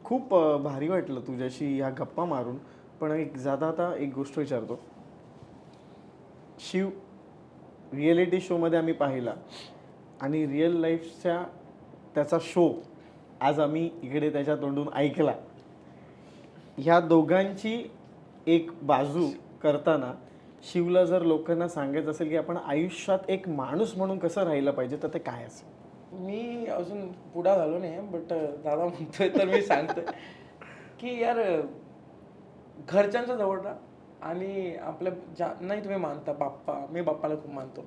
A: खूप भारी वाटलं तुझ्याशी ह्या गप्पा मारून. पण एक जादा आता एक गोष्ट विचारतो. शिव रिएलिटी शोमध्ये आम्ही पाहिला आणि रिअल लाईफच्या त्याचा शो आज आम्ही इकडे त्याच्या तोंडून ऐकला. ह्या दोघांची एक बाजू करताना शिवला जर लोकांना सांगायचं असेल की आपण आयुष्यात एक माणूस म्हणून कसं राहिलं पाहिजे तर ते काय असेल?
B: मी अजून पुढा झालो नाही, बट दादा म्हणतोय तर मी सांगतोय की यार घरच्यांच्या जवळ राहा आणि आपल्या नाही तुम्ही मानता बाप्पा, मी बाप्पाला खूप मानतो,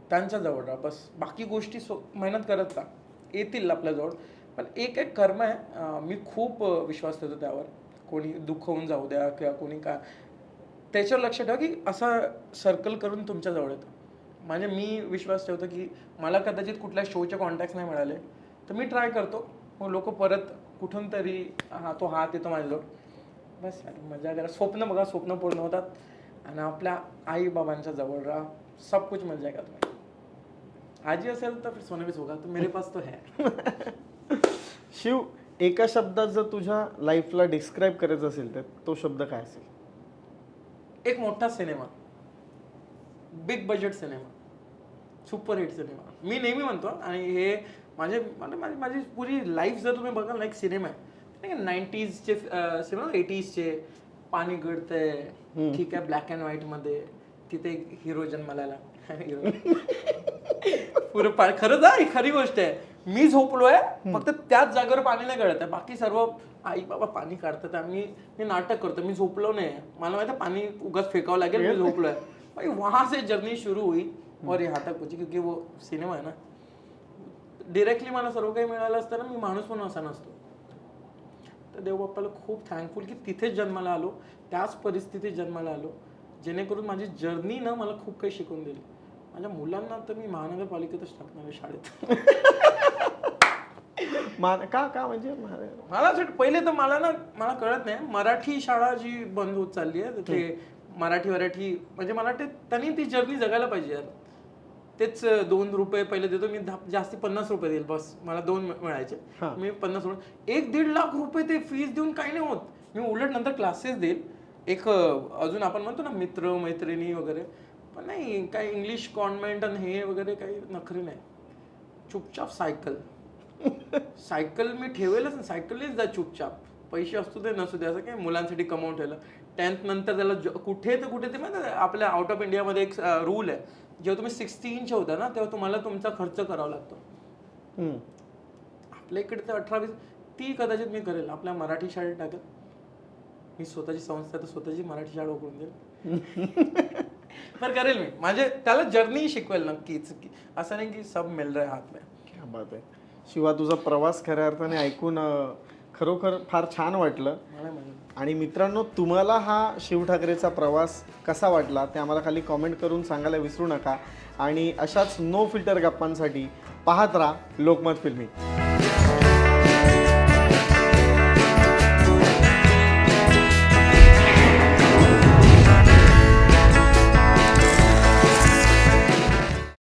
B: त्यांच्या जवळ राहा बस. बाकी गोष्टी मेहनत करत राहा, येतील आपल्याजवळ. पण एक एक कर्म आहे, मी खूप विश्वास ठेवतो त्यावर. कोणी दुःख होऊन जाऊ द्या किंवा कोणी काय, त्याच्यावर लक्ष ठेवा की असा सर्कल करून तुमच्या जवळ येतं. म्हणजे मी विश्वास ठेवतो की मला कदाचित कुठल्या शोचे कॉन्टॅक्ट नाही मिळाले तर मी ट्राय करतो, मग लोक परत कुठून तरी तो हात येतो माझ्याजवळ. बस मजा करा, स्वप्न बघा, स्वप्न पूर्ण होतात आणि आपल्या आई बाबांच्या जवळ राहा, सब कुछ मिल जाएगा तुम्हें. आजी असेल तर सोने भी होगा, तो मेरे पास तो है.
A: शिव, एका शब्दात जर तुझ्या लाईफला डिस्क्राईब करायचं असेल तर तो शब्द काय असेल?
B: एक मोठा cinema, big budget cinema, superhit cinema. मी नेहमी म्हणतो आणि हे माझी पुरी लाईफ जर तुम्ही बघाल ना एक सिनेमा आहे. 90sचे सिनेमा, 80sचे, पाणी गळतंय, ठीक आहे, ब्लॅक अँड व्हाईट मध्ये, तिथे एक हिरो जन्माला आला. पुरं खरंच आहे, खरी गोष्ट आहे. मी झोपलोय, फक्त त्याच जागेवर पाणी नाही गळत आहे, बाकी सर्व आई बाबा पाणी काढतात. मी नाटक करतो, मी झोपलो नाही, मला माहिती आहे पाणी उगाच फेकावं लागेल, मी झोपलोय. भाई वहां से जर्नी शुरू हुई और यहाँ तक पहुंची, क्योंकि वो सिनेमा है ना. डिरेक्टली मला सर्व काही मिळालं असतं ना, मी माणूस पण असा नसतो. तर देवबाप्पाला खूप थँकफुल की तिथेच जन्माला आलो, त्याच परिस्थितीत जन्माला आलो, जेणेकरून माझी जर्नी ना मला खूप काही शिकून दिली. माझ्या मुलांना तर मी महानगरपालिकेतच टाकणार आहे, शाळेत.
A: का म्हणजे
B: मला पहिले तर मला कळत नाही, मराठी शाळा जी बंद होत चालली आहे, ते मराठी म्हणजे मला वाटतं त्यांनी ती जर्नी जगायला पाहिजे यार. तेच 2 रुपये पहिले देतो मी, जास्ती 50 रुपये देईल बस, मला 2 मिळायचे, मी 50 रुपये, 1-1.5 लाख रुपये ते फीस देऊन काही नाही होत. मी उलट नंतर क्लासेस देईल, एक अजून आपण म्हणतो ना मित्र मैत्रिणी वगैरे, पण नाही काही इंग्लिश कॉन्व्हेंट आणि हे वगैरे काही नखरी नाही. चुपचाप सायकल मी ठेवेलच ना, सायकलनेच जा चुपचाप, पैसे असतो ते नसू दे, असं काय मुलांसाठी कमावून ठेवलं. 10th नंतर त्याला कुठे ते माहिती आपल्या आउट ऑफ इंडियामध्ये एक रूल आहे, जेव्हा तुम्ही 16चे होता ना तेव्हा तुम्हाला तुमचा खर्च करावा लागतो. आपल्या इकडे तर 18-20, ती कदाचित मी करेल, आपल्या मराठी शाळेत टाकेल. मी स्वतःची संस्था तर स्वतःची मराठी शाळा उघडून देईल. पण करेल मी, माझे त्याला जर्नी शिकवेल नक्कीच, असं नाही की सब मिल रहा है हात में.
A: क्या बात आहे शिवा, तुझा प्रवास खऱ्या अर्थाने ऐकून खरोखर फार छान वाटलं. आणि मित्रांनो, तुम्हाला हा शिव ठाकरेचा प्रवास कसा वाटला ते आम्हाला खाली कॉमेंट करून सांगायला विसरू नका. आणि अशाच नो फिल्टर गप्पांसाठी पाहत राहा लोकमत फिल्मी.